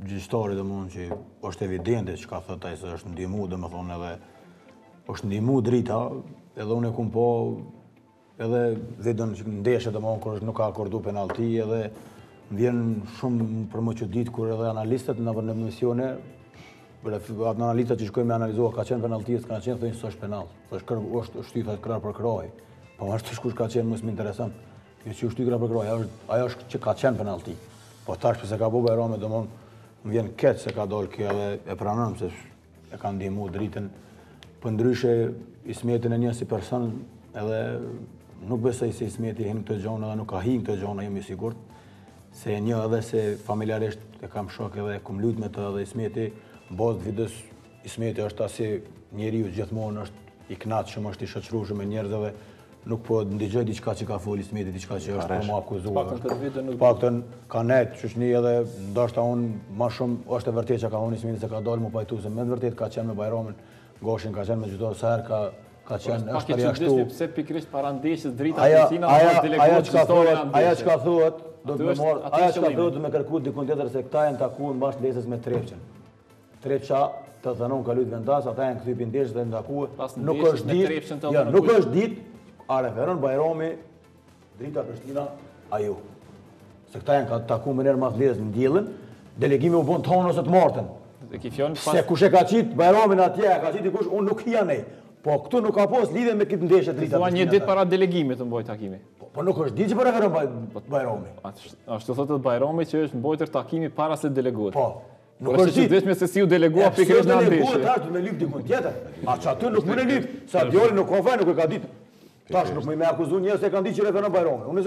gjyqtarit domthon që është evidente çka thot ai se është ndihmu, domthon edhe është ndihmu Drita, edhe unë e kum po edhe videon që ndeshje domthon kur nuk ka akordu penallti edhe vjen shumë për më çudit kur edhe analistët në emisione, analistët që shkojnë me analizuar ka qenë penalltis, ka qenë thënë se është penall. Është shtythet krah për kraj. Po ashtu kush ka qenë mos më intereson. Jo që shtyt krah për kraj, ajo është që ka qenë penallti. Po tash pse ka bëu Bajrami domthon më vjen keq se ka dalë kjo edhe e pranojmë se e ka ndihmu Dritën. Po ndryshe Ismetin e një si person edhe nuk besoj se Ismeti hin këtë gjona dhe nuk ka hin këtë gjona, jam i sigurt. Se një edhe se familjarisht e kam shok edhe kum lut me të edhe Ismeti, bazë videos Ismeti është asi njeriu gjithmonë është i kënaqshëm, është i shoqërueshëm me njerëz dhe nuk po ndigjoj diçka që ka fol Ismeti, diçka që është për më akuzuar. Paktën ka net çështni edhe ndoshta unë më shumë është e vërtetë që ka unë Ismeti se ka dalë më pajtu se më vërtet ka qenë me Bajramin, Goshin ka qenë me çdo sa herë ka qenë është përjashtu. Pse pikërisht para ndeshjes Drita Prishtina delegohet gjyqtarin. Ajo çka thuhet do të më marr, ajo çka do të më kërku dikun tjetër se këta janë takuar mbas ndeshjes me Trepçën. Trepça të thënon ka lut vendas, ata janë kthypin ndeshjes dhe ndakuar. Nuk është ditë, nuk është ditë, a referon Bajrami Drita Prishtina ajo. Se këta janë takuar më herë mas ndeshjes në diellën, delegimi u bën tonë ose të martën. Se kush e ka qit Bajramin atje, ka qit dikush, unë nuk hija nej. Po këtu nuk ka pas lidhje me këtë ndeshje Drita. Thua një ditë para delegimit të mboj takimi. Po nuk është ditë që po referon Bajrami. Ashtu thotë Bajrami që është mbojtur takimi para se delegohet. Po. Nuk është që vetëm se si u delegua pikërisht në ndeshje. Po tash do me lyp dikun tjetër. A çatë nuk më lyp, sa djali nuk ka vënë, nuk e ka ditë. Tash nuk më akuzu njerëz se kanë ditë që referon Bajrami. Unë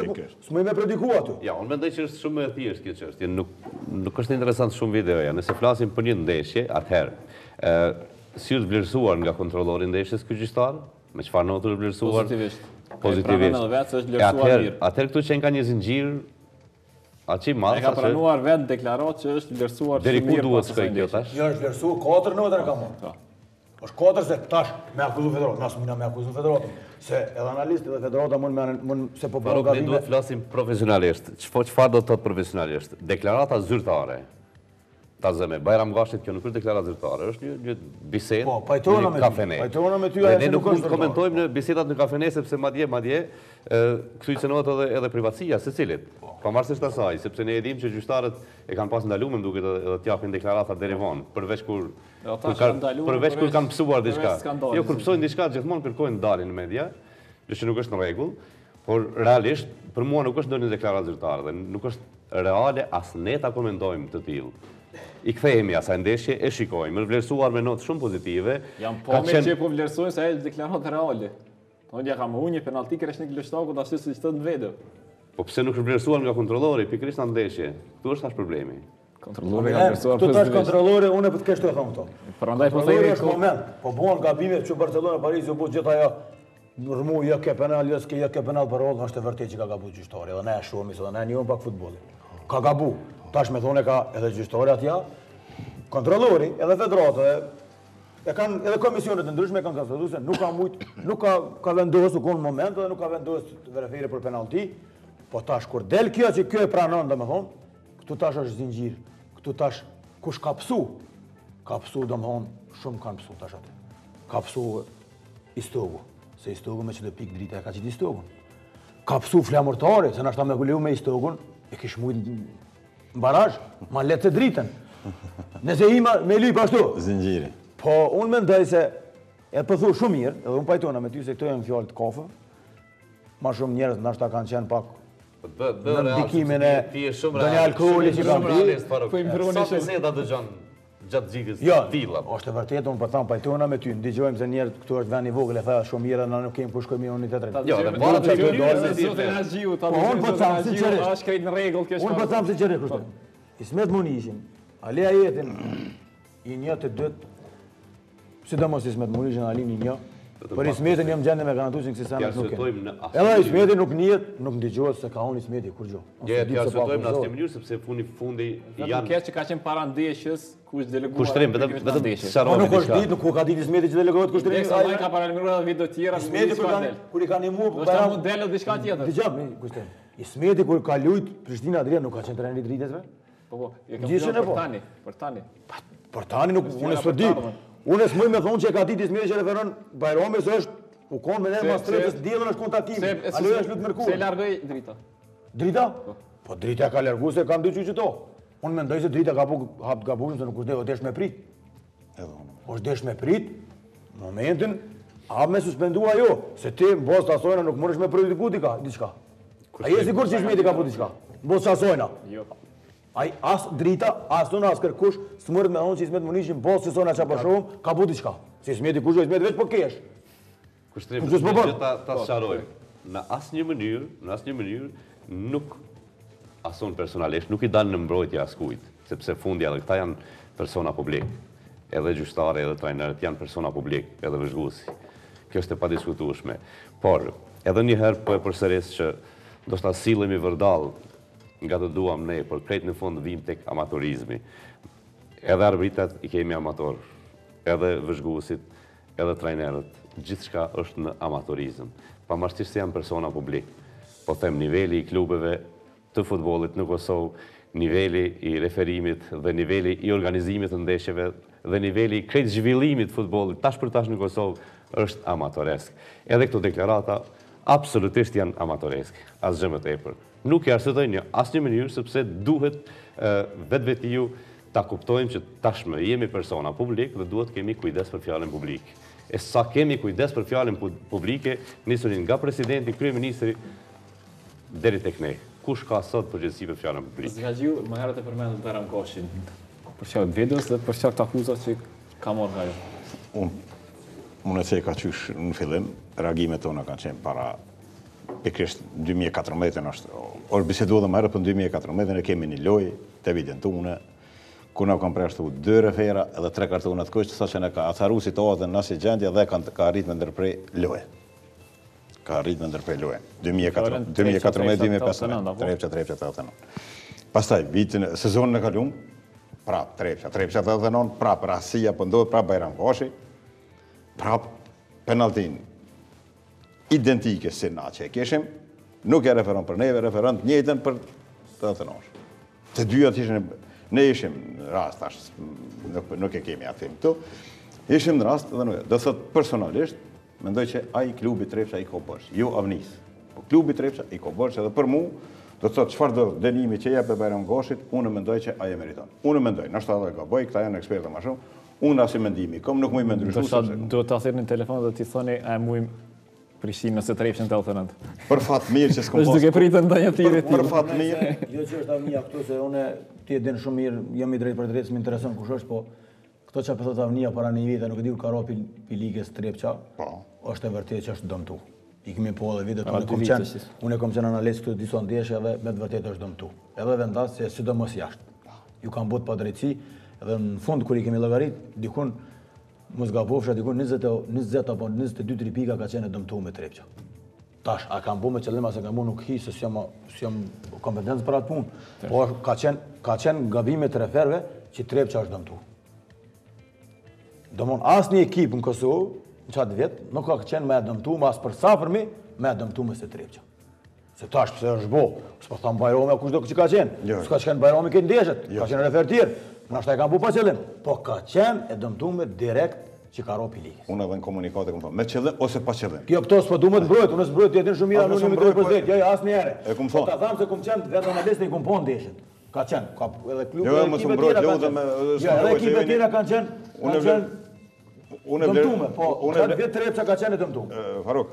s'më më predikua aty. Ja, unë mendoj që është shumë e thjeshtë kjo çështje. Nuk është interesant shumë videoja. Nëse flasim për një ndeshje, atëherë si u vlerësuar nga kontrollori i ndeshjes ky gjyqtar? Me çfarë notë u vlerësuar? Pozitivisht. Atëherë këtu që ka një zinxhir aty madh. E ka pranuar vetë deklaratë që është vlerësuar shumë mirë. Deri ku duhet shkoj kjo tash? Jo, është vlerësuar 4 notë ka marrë. Është 4 se tash me akuzu federatën, nas më me akuzu federatën. Se edhe analistë dhe federata mund se po bëjnë gabime. Ne duhet flasim profesionalisht. Çfarë do të thotë profesionalisht? Deklarata zyrtare. Ta zëme, Bajram Gashit kjo nuk është deklaratë zyrtare, është një bisedë në kafene. Pajtona me ty, ne nuk mund të komentojmë në bisedat në kafene, sepse madje kthyehet edhe privatësia secilit. Pavarësisht asaj, sepse ne e dimë që gjyqtarët e kanë pas ndaluar më duket edhe të japin deklarata deri vonë, përveç kur kanë psuar diçka. Jo, kur psojnë diçka gjithmonë kërkojnë dalin në media, që nuk është në rregull, por realisht për mua nuk është ndonjë deklaratë zyrtare dhe nuk është reale as ne ta komentojmë të tillë. I kthehemi asaj ndeshje, e shikojmë, është vlerësuar me notë shumë pozitive. Jam po me që po vlerësojnë se ajo deklaratë reale. Unë ja kam hunë penallti Kreshnik Lështaku ashtu siç thotë në video. Po pse nuk është vlerësuar nga kontrollori pikërisht në ndeshje? Ktu është tash problemi. Kontrollori ka besuar Këtu tash kontrollori, unë për të kesh të thonë këto. Prandaj po Kontrollori themi është moment, po bën gabime që Barcelona, Paris u bë gjithë ajo nërmu, jo ke penal, jo ke penal për rollë, është e vërtet që ka gabu gjyqtari, edhe ne e shumë, edhe ne njëmë pak futbolin. Ka gabu, tash me thone ka edhe gjyqtari atja, kontrollori, edhe federatë, edhe komisionet të ndryshme kanë konstatuar se nuk ka vendosur në moment dhe nuk ka vendosur të verifere për penalti, po tash kur del kjo që kjo e pranon, domethënë, këtu tash është zinxhir, këtu tash kush ka psu, domethënë, shumë kanë psu tash atë. Ka psu Istogu, se Istogu me që të pikë drita e ka qitë Istogun. Ka psu flamurtari, se nashta me kullu me Istogun, e kish mujtë në barazh, ma letë të dritën. Nëse ima me lyp ashtu. Zinxhiri. Po, unë mendoj se, e përthu shumë mirë, edhe unë pajtona me ty se këto janë fjallë të kafe, ma shumë njerëz nashta kanë qenë pak në ndikimin e dënja alkoholi që kanë pi. Sa biseda dëgjon gjatë gjikës tilla? Jo, është e vërtetë, unë përtham pajtona me ty, ndigjojmë se njerët këtu është vend i vogël, e tha shumë mirë, na nuk kemi ku shkojmë unë të tërë. Jo, dhe para të të unë po tham sinqerisht kështu. Ismet Munishin, Alea Jetin, i një të dytë, sidomos Ismet Munishin, Alin i një, për Ismetin jam gjende me garantusin kësi sanat nuk e. Edhe Ismeti nuk njët, nuk ndigjohet se ka unë Ismeti kur gjo. T'ja arsyetojmë në asnjë mënyrë sepse fundi janë... Nuk që ka qenë para ndeshjes, ku është deleguar... Kushtrim, vetëm sharrove nuk është ditë, nuk ka ditë Ismeti që delegohet kushtrim. Deksa Online ka paralajmëruar edhe video tjera, Ismeti kur i kanë imu... Do shta model dhe diçka tjetër. Dëgjam, kushtrim. Ismeti kur ka lujt Prishtina Adria nuk ka qenë treni i dritesve? Po, e kam për tani. Për tani nuk, unë s'po di. Unë s'moj me thonë që e ka ditë Ismeti që referon Bajrami se është u konë me nërë mastretës, diellën është kontaktimi. Aloja është lutë mërkurë. Se largoj drita. Drita? Po drita ka largu se kam dy qyqito. Unë mendoj se drita ka po hapë të gabushën se nuk është desh me prit. është desh me prit, momentin, hapë me suspendua jo, se ti në bos të asojna nuk mërësh me projektiku diçka. A je sigur që Ismeti ka po diçka? Në bos të asojna. As drita, as unë, as kërkush, së mërët me thonë që Ismet Munishin, bos të asojna që pa shumë, ka po diçka. Se Ismeti kush o Ismeti veç po kesh. Kushtrim, që ta sharojmë. Në asnjë mënyrë, nuk asun personalisht, nuk i dalë në mbrojtje askujt, sepse fundja dhe këta janë persona publik. Edhe gjyqtare, edhe trajnerët janë persona publik, edhe vëzhguesi. Kjo është e padiskutueshme. Por, edhe njëherë po e përsëris që do shta sillemi vërdall nga të duam ne, por krejt në fund vim tek amatorizmi. Edhe arbitrat i kemi amator, edhe vëzhguesit, edhe trajnerët, gjithçka është në amatorizëm. Pavarësisht se janë persona publik. Po them niveli i klubeve të futbollit në Kosovë, niveli i referimit dhe niveli i organizimit të ndeshjeve dhe niveli i krejt zhvillimit të futbollit tash për tash në Kosovë është amatoresk. Edhe këto deklarata absolutisht janë amatoresk, asgjë më tepër. Nuk e arsyetoj në asnjë mënyrë sepse duhet vetvetiju ta kuptojmë që tashmë jemi persona publik dhe duhet kemi kujdes për fjalën publike. E sa kemi kujdes për fjalën publike, nisërin nga presidenti, kryeministri deri tek ne. Kush ka sot përgjegjësi për fjalën publike? Zgjaxhiu, më herët e përmendën Beram Koshin. Për çfarë videos dhe për çfarë akuzat që ka marrë nga ajo? Unë e ka qysh në fillim, reagimet tona kanë qenë para pikërisht 2014 është bisedu edhe më herët për 2014 e kemi një lojë te evidentune ku na kanë prashtu 2 refera edhe 3 kartona të kuq, sa që ne ka atharu situatën në asnjë gjendje dhe ka arrit me ndërprej lojë. Ka arrit me ndërprej lojë. 2014-2015. 3-4-89. Pastaj vitin sezonin e kaluar, prap 3-4-89, prap Rasia po ndodh, prap Bajram Koshi, prap penaltin identike si na që e kishim, nuk e referon për neve, referon të njëjtën për të thënosh. Të dyja ishin ne ishim në rast, nuk e kemi atë këtu, ishim në rast dhe nuk e. Do thot personalisht, mendoj që ai klubi Trepça i ka bërsh, jo Avnis. Po klubi Trepça i ka bërsh edhe për mu, do thot çfarë do dënimi që jep Bajram Koshit, unë mendoj që ai e meriton. Unë mendoj, ndoshta edhe gaboj, këta janë ekspertë më shumë. Unë as i mendimi kam, nuk më ndryshuar. Do ta thirrni në telefon dhe ti thoni a muim Prishtinë nëse Trepçën të alternat. Për fat mirë që s'kom pas. Është duke pritur ndonjë tjetër. Për fat mirë. Jo që është Avnia këtu se unë ti e din shumë mirë, jam i drejt për drejt, më intereson kush është, po këto çfarë thot Avnia para një vite, nuk e di ku ka ropi ligës Trepça. Po. Është e vërtetë që është dëmtu. I kemi po edhe videot unë kam qenë analist këtu disa ndeshjeve, me të vërtetë është dëmtu. Edhe vendas se sidomos jashtë. ju kanë bot pa drejtësi, edhe në fund kur i kemi llogarit, dikun mos gabofsha, dikun 20 apo 22 pika ka qenë dëmtuar me Trepça. Tash, a kam bu me qëllim, ase kam bu nuk hi, se s'jam kompetencë për atë punë, po ka qenë gabimet të referve që Trepça është dëmtuar. Domon, asë një ekip në Kosovë, në qatë vjetë, nuk ka qenë me dëmtuar, mas për sa për mi, me dëmtuar me se Trepça. Se tash pëse është bo, s'po thamë Bajrami a kush do që ka qenë, s'ka qenë Bajrami këtë ndeshët, ka qenë refer tjerë, nashta e kam bu pa qëllim, po ka qenë e dëmtuar direkt që ka ropi ligës. Unë edhe në komunikate këmë thonë, me qëllim ose pa qëllim. Kjo këto s'po du me të mbrojt, unë s'mbrojt jetin shumë mira, unë me të rëpërzit, jo, asë njerë. E këmë thonë. Ta thamë se këmë qenë vetë analist e i këmë po ndeshët. Ka qenë, ka edhe klubë, Jo, më së mbrojt, jo, edhe ekipe tjera kanë qenë dëmtume, po qatë vjetë Trepça ka qenë dëmtume. Faruk,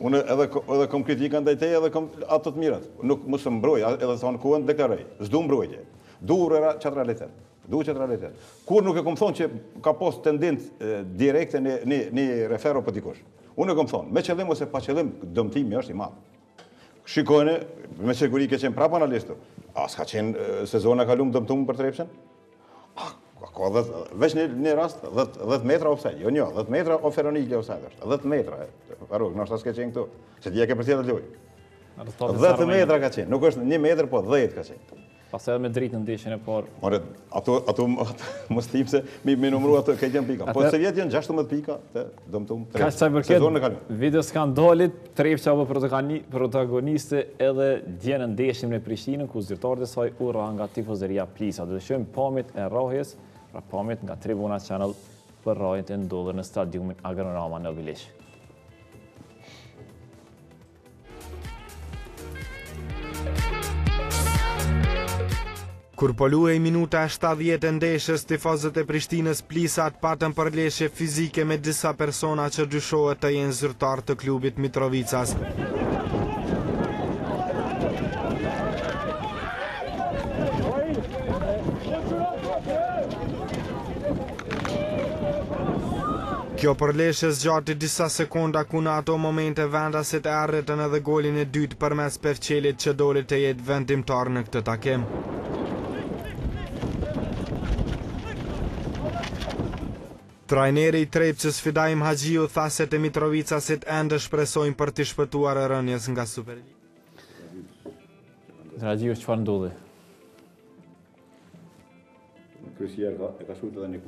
unë edhe kom kritika ndaj teje edhe kom ato të mirat. Nuk më së mbroj, edhe thonë kuën deklaroj, s'du mbrojtje. Du qatë realitet. Du qatë realitet. Kur nuk e kom thonë që ka pos tendencë direkte një refero për dikush. Unë e kom thonë, me qëllim ose pa qëllim, dëmtimi është i madhë. Shikojnë, me siguri ke qenë prapë analistu. A s'ka qenë sezona kalum dëmtumë për Trepçën? Ka veç një rast, 10 metra offside, jo një, 10 metra o Feronikli offside është, 10 metra, Faruk, nështë s'ke qenë këtu, se t'je ke për tjetët lujë. 10 metra ka qenë, nuk është 1 metr, po 10 ka qenë. Pas edhe me dritë në ndeshjen e parë. More, ato mos tim se mi numru ato këtë janë pika. Po se vjetë janë 16 pika të dëmtum. Ka që përket video skandalit, Trepça apo protagoniste edhe djenë në ndeshjen me Prishtinën, ku zyrtarët e saj u ra nga tifozeria Plisa. Do të shohim pamjet e rrahjes, pra pamjet nga Tribuna Channel për rrahjet e ndodhur në stadiumin Agronoma në Vilish. Kur poluej minuta 70 e ndeshjes, tifozët e Prishtinës Plisat patën përleshje fizike me disa persona që dyshohet të jenë zyrtar të klubit Mitrovicas. Kjo përleshje zgjati disa sekonda ku në ato momente vendasit e arritën edhe golin e dytë përmes Pevçelit që doli të jetë vendimtar në këtë takim. Trajneri i Trepçës Fidaim Haxhiu tha se të Mitrovicasit ende shpresojnë për të shpëtuar rënjes nga Superliga. Haxhiu, çfarë ndodhi? Kryesier e ka shkruar edhe një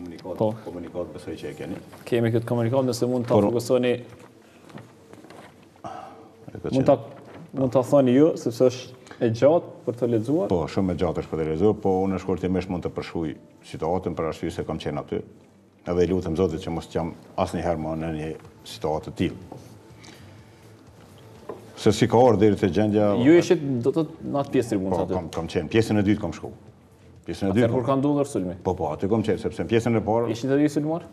komunikat besoj që e keni. Kemi këtë komunikat, nëse mund ta fokusoni. Mund ta thoni ju, sepse është e gjatë për të lexuar. Po, shumë e gjatë është për të lexuar, po unë shkurtimisht mund të përshkruaj situatën për arsye se kam qenë aty. Edhe i lutem Zotit që mos jam asnjëherë më në një situatë të tillë. Se si ka orë deri te gjendja. Ju ishit do të në atë pjesë tribunës aty. Kam qenë, pjesën e dytë kam shku. Pjesën e dytë. Kur ka ndodhur sulmi? Po, aty kam qenë, sepse në pjesën e parë. Ishit edhe ju sulmuar?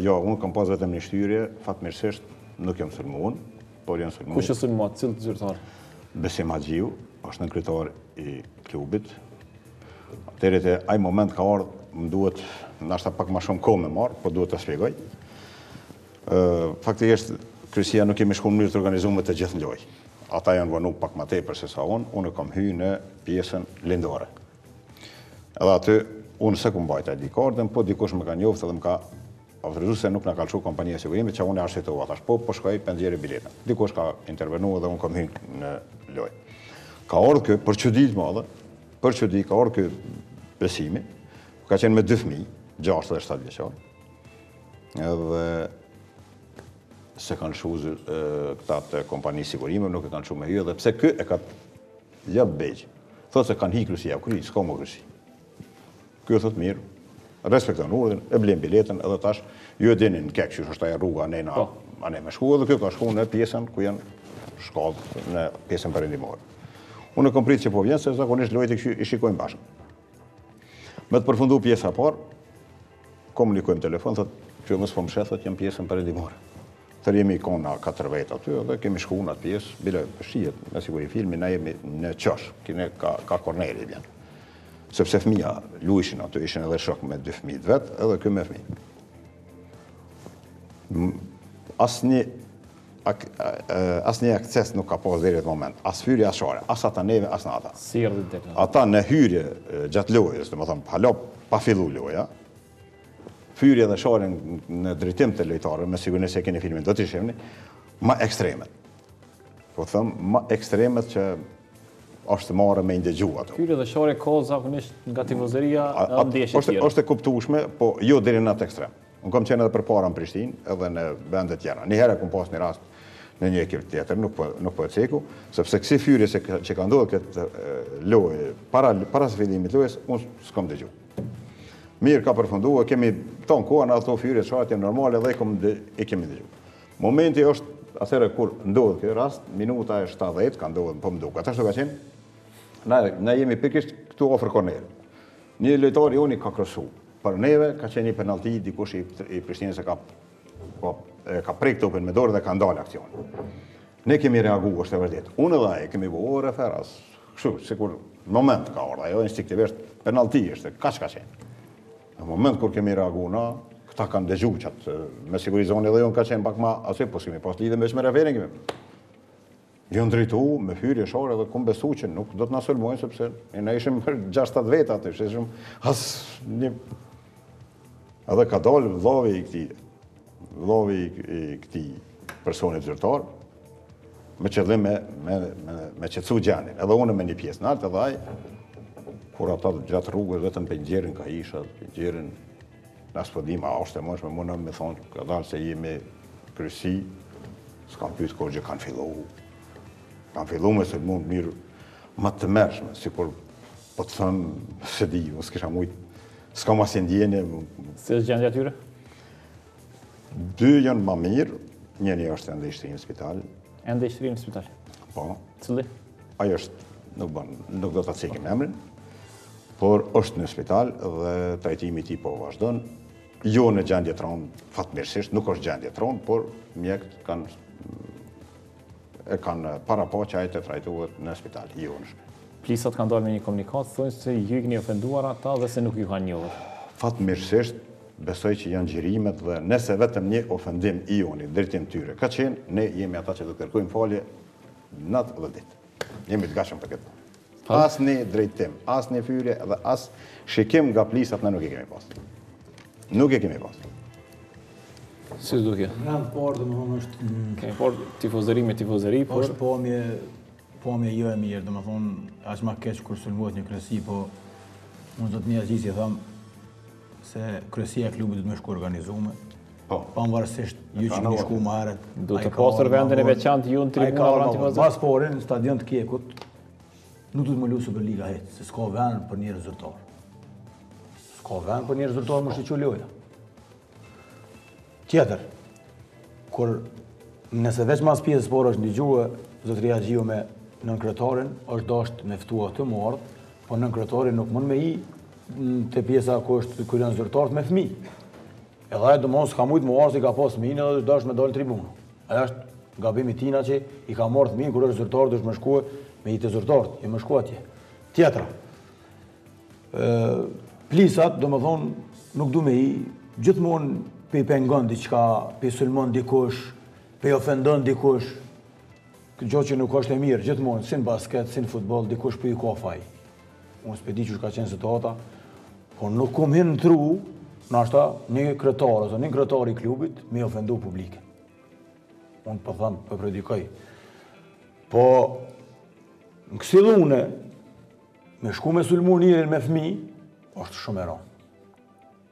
Jo, unë kam pas vetëm një shtyrje, fatmirësisht nuk jam sulmuar, por jam sulmuar. Kush është sulmuar? Cili zyrtar? Besim Haxhiu, është në kryetar i klubit. Deri te ai moment ka ardhur, më duhet nashta pak më shumë kohë me marr, po duhet ta shpjegoj. Faktikisht kryesia nuk kemi shkuar në mënyrë të organizuar të gjithë lojë. Ata janë vënë pak më tepër se sa unë kam hyrë në pjesën lindore. Edhe aty unë s'e kam mbajtur ID cardën, po dikush më ka njoftë dhe më ka autorizuar se nuk na ka lëshuar kompania e sigurimit, që unë arsitova tash, po shkoj penxhere biletën. Dikush ka intervenuar dhe unë kam hyrë në lojë. Ka ardhur kë për çudi të madhe, për çudi ka ardhur kë Besimi, ka qenë me 2 fëmijë, 6 dhe 7 vjeçar. Edhe se kanë lëshuar këta të kompani sigurime, nuk e kanë lëshuar me hyje, dhe pse ky e ka jap begj. Thotë se kanë hikur si javë, s'ka më kryesi. Ky thotë mirë, respekton urdhën, e blen biletën, edhe tash ju e dini në kek, që është ajo rruga anë me shku, edhe ky ka shkuar në pjesën ku janë shkallë, në pjesën perëndimore. Unë kam pritur që po vjen, se zakonisht lojët i shikojmë bashkë. Me të përfundu pjesa parë, komunikojmë telefon, thotë, që mësë po më shetë, thotë, jam pjesën perëndimore. Tërë jemi ikona 4 vetë aty, dhe kemi shku në atë pjesë, bile shijet, me siguri filmi, na jemi në qosh, kine ka korneri vjen. Sepse fëmija luishin aty, ishin edhe shok me 2 fëmijët vetë, edhe kjo me fëmijë. Asnjë asnjë akses nuk ka pas deri në moment. As hyrje, as shore, as ata neve, as në ata. Si erdhi tek. Ata në hyrje gjatë lojës, domethënë hala pa fillu loja, hyrje dhe shore në drejtim të lojtarëve, me siguri se keni filmin, do t'i shihni, ma ekstremet. Po them, ma ekstremet që është marrë me indëgju ato. Hyrje dhe shore ka zakonisht nga tifozëria edhe ndeshje tjera. Është e kuptueshme, po jo deri në atë ekstrem. Unë kam qenë edhe përpara në Prishtinë, edhe në vende tjera. Një herë kam pas një rast në një ekip tjetër, nuk po e ceku, sepse kësi hyrje që ka ndodhur këtë lojë, para se fillimit lojës, unë s'kam dëgju. Mirë ka përfunduar, kemi tonë kohën ato hyrje çfarë janë normale dhe i kemi dëgju. Momenti është atëherë kur ndodh ky rast, minuta e 70 ka ndodhur, po më duket. Ashtu ka qenë. Na jemi pikërisht këtu afër kornerit. Një lojtar i uni ka kryesu. Për neve ka qenë një penalti, dikush i Prishtinës e ka prek topin me dorë dhe ka ndalë aksion. Ne kemi reaguar, është e vërtet. Unë dhe ai kemi bëu referas. Kështu, sikur në moment ka ardhur, ajo instinktivisht penalti është, kaç ka qenë. Në moment kur kemi reaguar na, këta kanë dëgjuar çat, me siguri zonë edhe unë ka qenë pak më asoj, po kemi pas lidhje me referin kemi. Jo drejtu me hyrje shore dhe kum besu që nuk do të na sulmojnë sepse ne ishim 6-7 veta aty, ishim as një. Edhe ka dalë vllavi i këtij personit zyrtar me qëllim me qetësu gjanin. Edhe unë me një pjesë nalt, edhe ai kur ata gjatë rrugës vetëm pëngjerin ka isha, pëngjerin në aspodim, a është e mëshme, më me thonë, ka dalë se jemi kryesi, s'kam pyet kur gjë kanë fillu. Kanë fillu me se mund mirë më të mërshme, si kur po të thëmë se di, unë s'kisha mujtë, s'kam asë ndjenje. Se është gjendja atyre? 2 janë më mirë, njëri është ende i shtrirë në spital. Ende i shtrirë në spital? Po. Cili? Ajo është, nuk do të cekim emrin, por është në spital dhe trajtimi ti po vazhdon. Jo në gjendje tronë, fatmirësisht, nuk është gjendje tronë, por mjekët kanë para po që ajtë të trajtuar në spital, jo në shpe. Plisat kanë dalë me një komunikat, thonë se ju i keni ofenduar ata dhe se nuk ju kanë njohur. Fatmirësisht, besoj që janë gjirimet dhe nëse vetëm një ofendim i joni, drejtim tyre, ka qenë, ne jemi ata që do të kërkojmë falje natë dhe ditë. Jemi të gashëm për këtë. As një drejtim, as një fyrje dhe as shikim nga plisat ne nuk e kemi pas. Nuk e kemi pas. Si duke? Rëndë parë dhe më thonë është... Kemi parë tifozëri me tifozëri, por... është pomje jo e mirë, dhe më thonë, aq ma keq kur sulmohet një kryesi, po unë do të një gjithë i thamë se kryesia e klubit do të më shku organizume. Pavarësisht ju që keni shku më herët. Do të pasur vendin e veçantë ju në tribuna pranë tifozëve. Pas porin, në stadion të Kekut, nuk do të më lu Superliga hetë, se s'ka vend për një rezultar. S'ka vend për një rezultar më shqyqu loja. Tjetër, kur nëse veç mas pjesës por është ndigjuë, zotëria Gjiu me nënkretarin, është dasht me ftua të mordë, po nënkretarin nuk mund me i të pjesa ku është kërën zyrtarët me fmi. Edhe e dëmonë s'ka mujtë më arë se i ka pas fminë edhe dasht me dalë tribunë. Aja është gabimi tina që i ka marrë fminë, kur është zyrtarët është më shkue me i të zyrtarët, i më shkue atje. Tjetra, plisat, do më thonë, nuk du me i, gjithmonë pe i pengon diqka, pe i sulmon dikush, pe i ofendon dikush, gjo që nuk është e mirë, gjithmonë, si në basket, si në futbol, dikush pe i ka faj. Unë s'pe di që ka qenë situata, por nuk kom hinë në tru, nashta një kretar, ose një kretar i klubit, me i ofendu publike. Unë për thamë, për predikoj. Po, në kësi dhune, me shku me sulmu njërin me fmi, është shumë e ronë.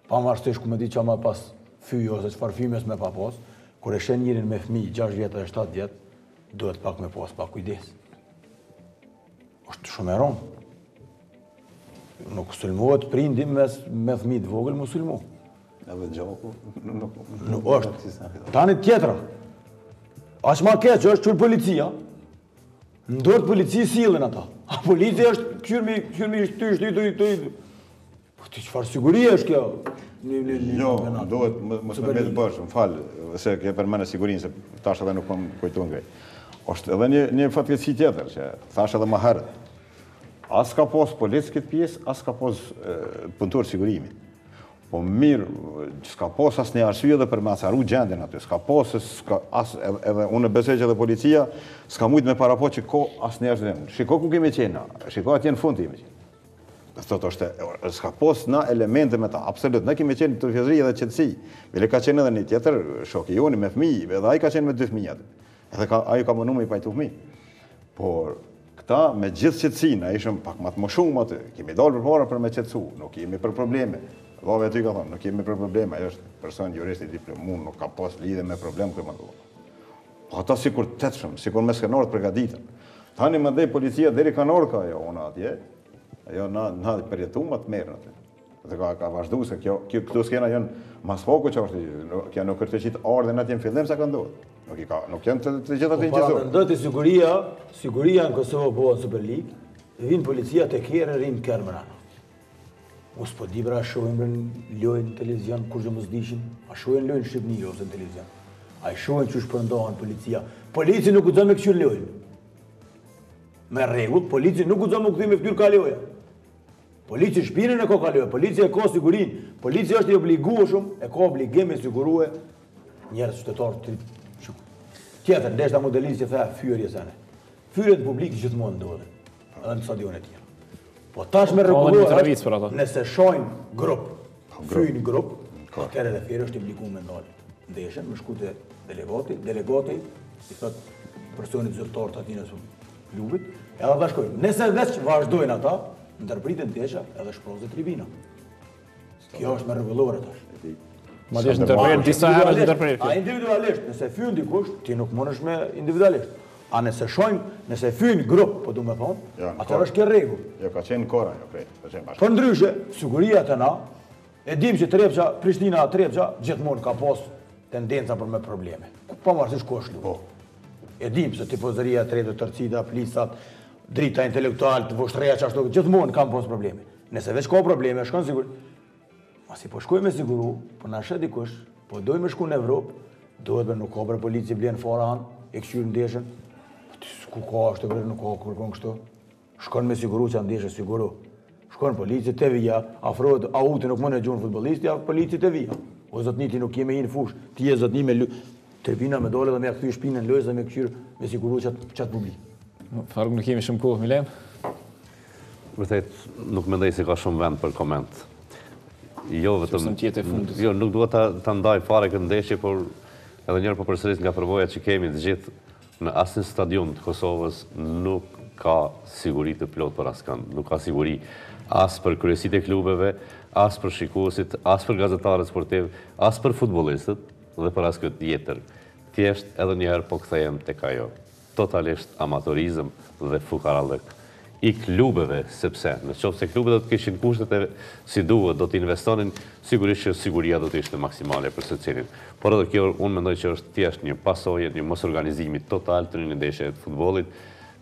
Pa marështesh ku me di që ma pas fyjo, ose qëfar fymes me pa pas, kur e shen njërin me fmi 6 vjetë dhe 7 vjetë, duhet pak me pas, pak kujdes. është shumë e ronë. Nuk sulmohet prindim me fmi të vogël, mu sulmu. Edhe gjoku? Nuk është. Tani tjetra. Aq ma keq është qërë policia, ndorët polici sillen ata. A policia është kërmi shty. Po ti qëfar siguri është kjo? Jo, duhet mos me betë bërsh, më falë, se ke përmene sigurinë, se tash edhe nuk më kujtu ngrej. është edhe një fatkeqësi tjetër, që thash edhe më herët. As ka pos policë këtë pjesë, as ka pos punëtor sigurimi. Po mirë, s'ka pas asë një arsye dhe për me acaru gjendin aty, s'ka pas, edhe unë besoj që edhe policia s'ka mujtë me parapo që ko asë një arsye. Shiko ku kemi qenë, shiko atje në fund kemi qenë. Thot është, s'ka pas na elemente me ta, absolut, ne kemi qenë të fjezri edhe qëtësi. Bile ka qenë edhe një tjetër, shoki joni me fëmijë, edhe ai ka qenë me 2 fëmijë aty. Edhe ai ka mënu me i pajtu fëmijë. Por këta me gjithë qëtësinë, ishëm pak më të më shumë aty, kemi dalë përpara për me qëtësu, nuk kemi për probleme. Dhave aty ka thonë, nuk kemi për probleme, ajo është person jurist i diplomuar, nuk ka pas lidhje me problem këtë më duhet. Ata sikur tetshëm, sikur me skenorët përgatitën. Tani më ndej policia deri kanor ka ajo ona atje. Ajo na përjetuam atë merr aty. Dhe ka vazhduar se këto skena janë mas foku që është, kjo nuk është qit ardhen atje në fillim sa ka ndodhur. Nuk janë të gjitha të gjithë. Mendoj siguria në Kosovë po në Super League, vin policia te kjerë rin Kermera. Mos po di pra shohim lojën në televizion kur që mos dishin, a shohin lojën në Shqipni ose në televizion. A shohin që shpërndohen policia. Polici nuk guxon me kthyer lojën. Me rregull, polici nuk guxon me kthyer me fytyr ka loja. Polici shpinën e ka loja, policia e ka sigurinë. Policia është i obligueshëm, e ka obligim me sigurue njerëz qytetarë. Tjetër, ndeshta modelistë tha fyerje sane. Fyerjet publike gjithmonë ndodhen, edhe në stadionet tjera. Po tash me rregulluar, nëse shojnë grup, fyjnë grup, atëherë edhe fyerja është obliguar me ndalë. Ndeshën, më shku te delegati, i thot personit zyrtar të atinës klubit, edhe ata shkojnë. Nëse veç vazhdojnë ata, ndërpritet ndesha edhe shprozet tribina. Kjo është me rregulluar tash. Ma desh ndërprer disa herë ndërprer. A individualisht, nëse fyn dikush, ti nuk mundesh me individualisht. A nëse shojmë, nëse fyn grup, po du me thonë, atër është kjo rregull. Jo, ka qenë kora, jo krejt. Për ndryshe, siguria të na, e dim që Trepça, Prishtina Trepça, gjithmonë ka pas tendenca për me probleme. Pa marrësisht ku është luft. E dim se tifozëria, Trepça, tërcita, plisat, drita intelektual, të voshtreja që ashtu, gjithmonë kam pas probleme. Nëse veç ka probleme, shkon sigur. Masi po shkoj me siguru, po na shet dikush, po doj me shku në Evropë, dohet me nuk ka për polici blenë fara anë, e këshyrë ndeshën, ku ka është të vërë, nuk ka kërkon kështu. Shkon me siguru që ndeshë siguru. Shkon polici të vija, afrohet auti nuk më në gjunë futbolisti, polici të vija. O zotni ti nuk jeme i në fush, ti je zotni me tribina me dole dhe me këthy shpinën lojës dhe me këshyrë me siguru qatë publik. Faruk, nuk kemi shumë kohë, Milen? Vërtet, nuk mendoj se ka shumë vend për koment. Jo, vetëm, jo, nuk duhet të ndaj fare këtë ndeshje, por edhe njërë po përsëris nga përvojat që kemi të gjithë në asnjë stadion të Kosovës nuk ka siguri të plot për askënd. Nuk ka siguri as për kryesitë e klubeve, as për shikuesit, as për gazetarët sportiv, as për futbollistët dhe për as këtë tjetër. Thjesht edhe njëherë po kthehem tek ajo. Totalisht amatorizëm dhe fukarallëk i klubeve, sepse në qoftë se klubet do të kishin kushtet e si duhet, do të investonin, sigurisht që siguria do të ishte maksimale për secilin. Por edhe kjo unë mendoj që është thjesht një pasojë, një mosorganizimi total të një ndeshje të futbollit.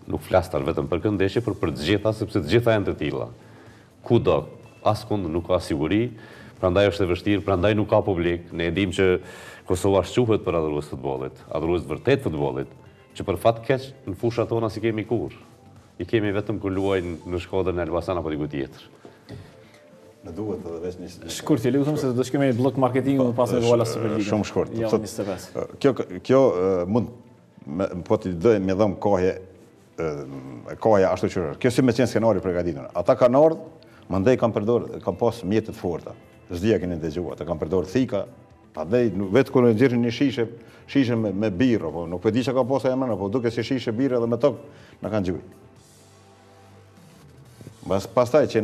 Nuk flas vetëm për këtë ndeshje, por për të gjitha, sepse të gjitha janë të tilla. Kudo, askund nuk ka siguri, prandaj është e vështirë, prandaj nuk ka publik. Ne e dimë që Kosova shquhet për adhurues të futbollit, adhurues vërtet futbollit, që për fat keq në fushat tona si kemi kur. I kemi vetëm kur luajnë në Shkodër, në Elbasan apo diku tjetër. Në duhet edhe veç një... Shkurt, i lutëm se do shkemi blok marketingu në pas në gola Superliga. Shumë shkurt. Ja, 25. Kjo mund, po t'i dojë me dhëmë kohja ashtu qërër. Kjo si me qenë skenari përgatitur. Ata kanë ardhë, mandej kam pas mjetët forta. Zdia keni dëgjua, ata kam përdorë thika, vetë kërë në gjirë një shishe me birë, nuk për di që ka posa e mëna, po duke si shishe birë edhe me tokë, në kanë gjujë. Pastaj që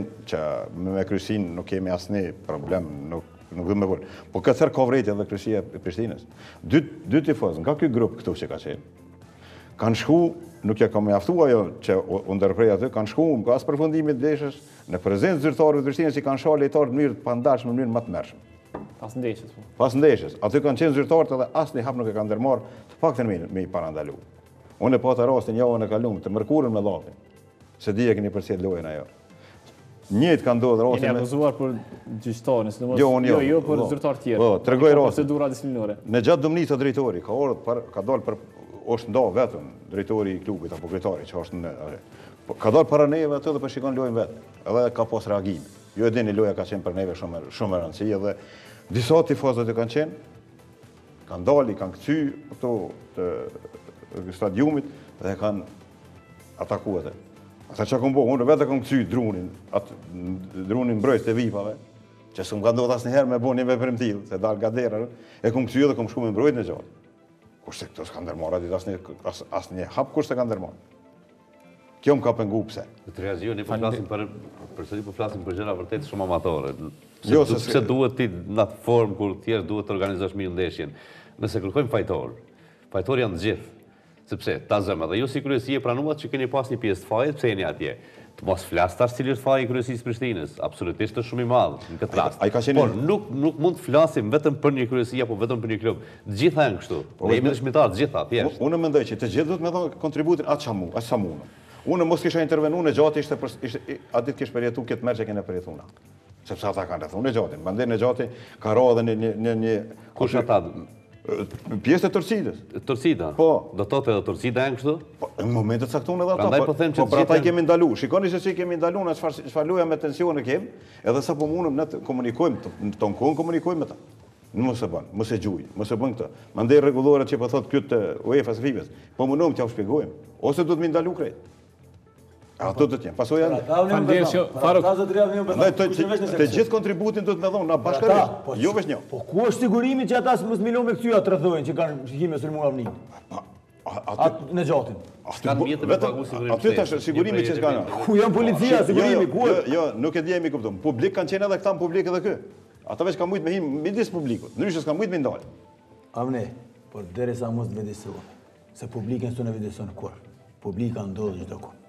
me kryesin nuk kemi asni problem, nuk dhe me volë. Po këtë thërë ka vrejtja dhe kryesia e Prishtinës. Dy tifozë, nga kjo grupë këtu që ka qenë, kanë shku, nuk ja ka me aftu ajo që u ndërprej aty, kanë shku më asë përfundimit deshës, në prezencë zyrtarëve të Prishtinës që kanë shku lejtarë në mirë të pandashme, në mirë më të mërshme. Pas ndeshës. Pas ndeshës. Aty kanë qenë zyrtarët edhe asë një hap nuk e kanë ndërmarë, të pak të me i parandalu. Unë e pata rastin javën e kalumë, të mërkurën me lapin. Se di e keni përcjell lojën ajo. Njëjtë ka ndodhur rastin. Jeni akuzuar për gjyqtarën, sidomos jo për zyrtar tjerë. Po, tregoj rastin. Procedura disiplinore. Në gjatë dëmnisë drejtori ka dalë për është nda vetëm drejtori i klubit apo kryetari që është në ka dalë para neve atë dhe po shikon lojën vet. Edhe ka pas reagim. Ju e dini loja ka qenë për neve shumë e rëndësishme dhe disa tifozët e kanë qenë, kanë dali, kanë këcy këto të stadiumit dhe kanë atakuar atë. Ata që kanë unë vetë kanë këcy drunin mbrojtës të vipave, që s'm ka ndodhur asnjëherë me bënë një veprim tillë, se dal gadera, e kam këcy dhe kam shkuar me mbrojtën e gjatë. Kurse këto s'kan ndërmarrë atë asnjë hap kurse kanë ndërmarrë. Kjo më ka pengu pse. Të reagioni, po flasim për gjëra vërtet shumë amatore. Jo, Pse duhet ti në atë formë kur tjerë duhet të organizosh mirë ndeshjen. Nëse kërkojmë fajtor janë të gjithë. Sepse ta zëmë edhe ju si kryesi e pranuat që keni pas një pjesë të fajit, pse jeni atje. Të mos flas tash cili është faji i kryesisë Prishtinës, absolutisht është shumë i madh në këtë rast. Por nuk mund të flasim vetëm për një kryesi apo vetëm për një klub. Të gjitha janë kështu. Ne jemi dëshmitar të gjitha, thjesht. Unë mendoj që të gjithë duhet me dhënë kontributin atë sa mundë. Unë mos kisha intervenu në gjatë ishte atë ditë kish përjetu këtë merë që kene përjetu na. Sepse ata kanë rrethu në gjatin. Bandej në gjati ka ra edhe një... Kush ata? Pjesë të Torcidës. Torcida? Po. Do thotë edhe Torcida janë kështu? Po, në momentet caktuar edhe ata. Prandaj po them që për ata i kemi ndalu. Shikoni se si kemi ndalu në çfarë loja me tensione kemi, edhe sa po mundëm ne të komunikojmë, në ton kohë komunikojmë me ta. Mos e bën, mos e gjuj, mos e bën këtë. Mandej rregulloret që po thotë këtu të UEFA-s FIFA-s, po mundom t'ja shpjegojmë, ose do të më ndalu krejt. Ato të tjenë, pasoj janë... Të gjithë kontributin do të me dhonë, na bashkërisht, jo vesh një. Po ku është sigurimi që ata s'mos milon me këtyja të rëthojnë që kanë shikime së rëmura vënin? Atë në gjatin. Aty të sigurimi që s'kanë. Ku janë policia, sigurimi, ku është? Jo, nuk e djemi kuptum. Publik kanë qenë edhe këta në publik edhe kë. Ata veç ka mujtë me himë midis publikut, ndryshë s'ka mujtë me ndalë. Avne, por dere sa mos të vedisohen, se publikën së në vedisohen kur. Publika ndodhë gjithë kur.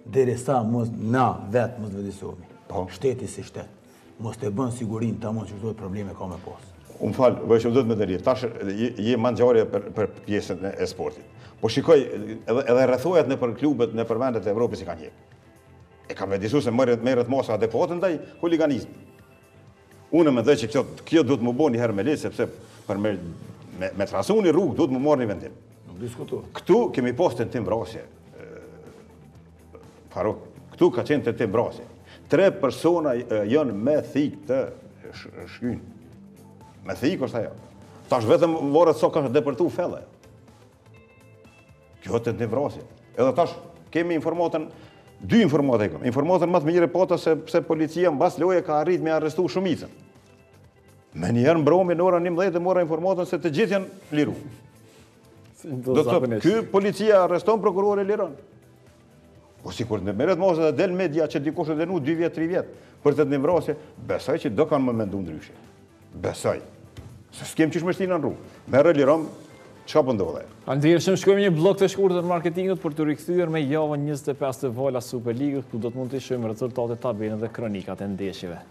Dere sa mos na vetë mos të vedisohemi. Shteti si shtet. Mos të bënë sigurin ta mos që shtojt probleme ka me posë. Unë falë, vëshëm dhëtë me të rritë. Tash je manxarje për pjesën e sportit. Po shikoj, edhe rrethojat në për klubet, në për vendet e Evropës i kanë jekë. E ka vedisu se merët masa adekuate ndaj huliganizmi. Unë me dhe që kjo duhet më bo një herë me litë, sepse me trasu një rrugë duhet më marrë një vendim. Nuk diskutu. Këtu kemi pas të tim vrasje. Faruk, këtu ka qenë të tim vrasje. 3 persona janë me thikë të shkynë. Me thikë është ajo. Tash vetëm vorët so ka depërtu felle. Kjo të tim vrasje. Edhe tash kemi informatën, 2 informatë e këm. Informatën më të mire pata se policia në bas loje ka arrit me arrestu shumicën. Me njerë mbromi në ora 11 e mora informatën se të gjithë janë liru. Do të thotë, ky policia arreston, prokurori liron. Po si kur në meret mos edhe del media që dikush e denu 2 vjet, 3 vjet, për të të një vrasje, besoj që do kanë më mendu ndryshe. Besoj. Se s'kem qish me shtinë në rrugë. Merë liron, çka po ndodhe? Andirë, shkojmë një blok të shkurtër të marketingut për të rikthyer me javën 25 të vala Superligës, ku do të mund të shohim rezultatet, tabelën dhe kronikat e ndeshjeve.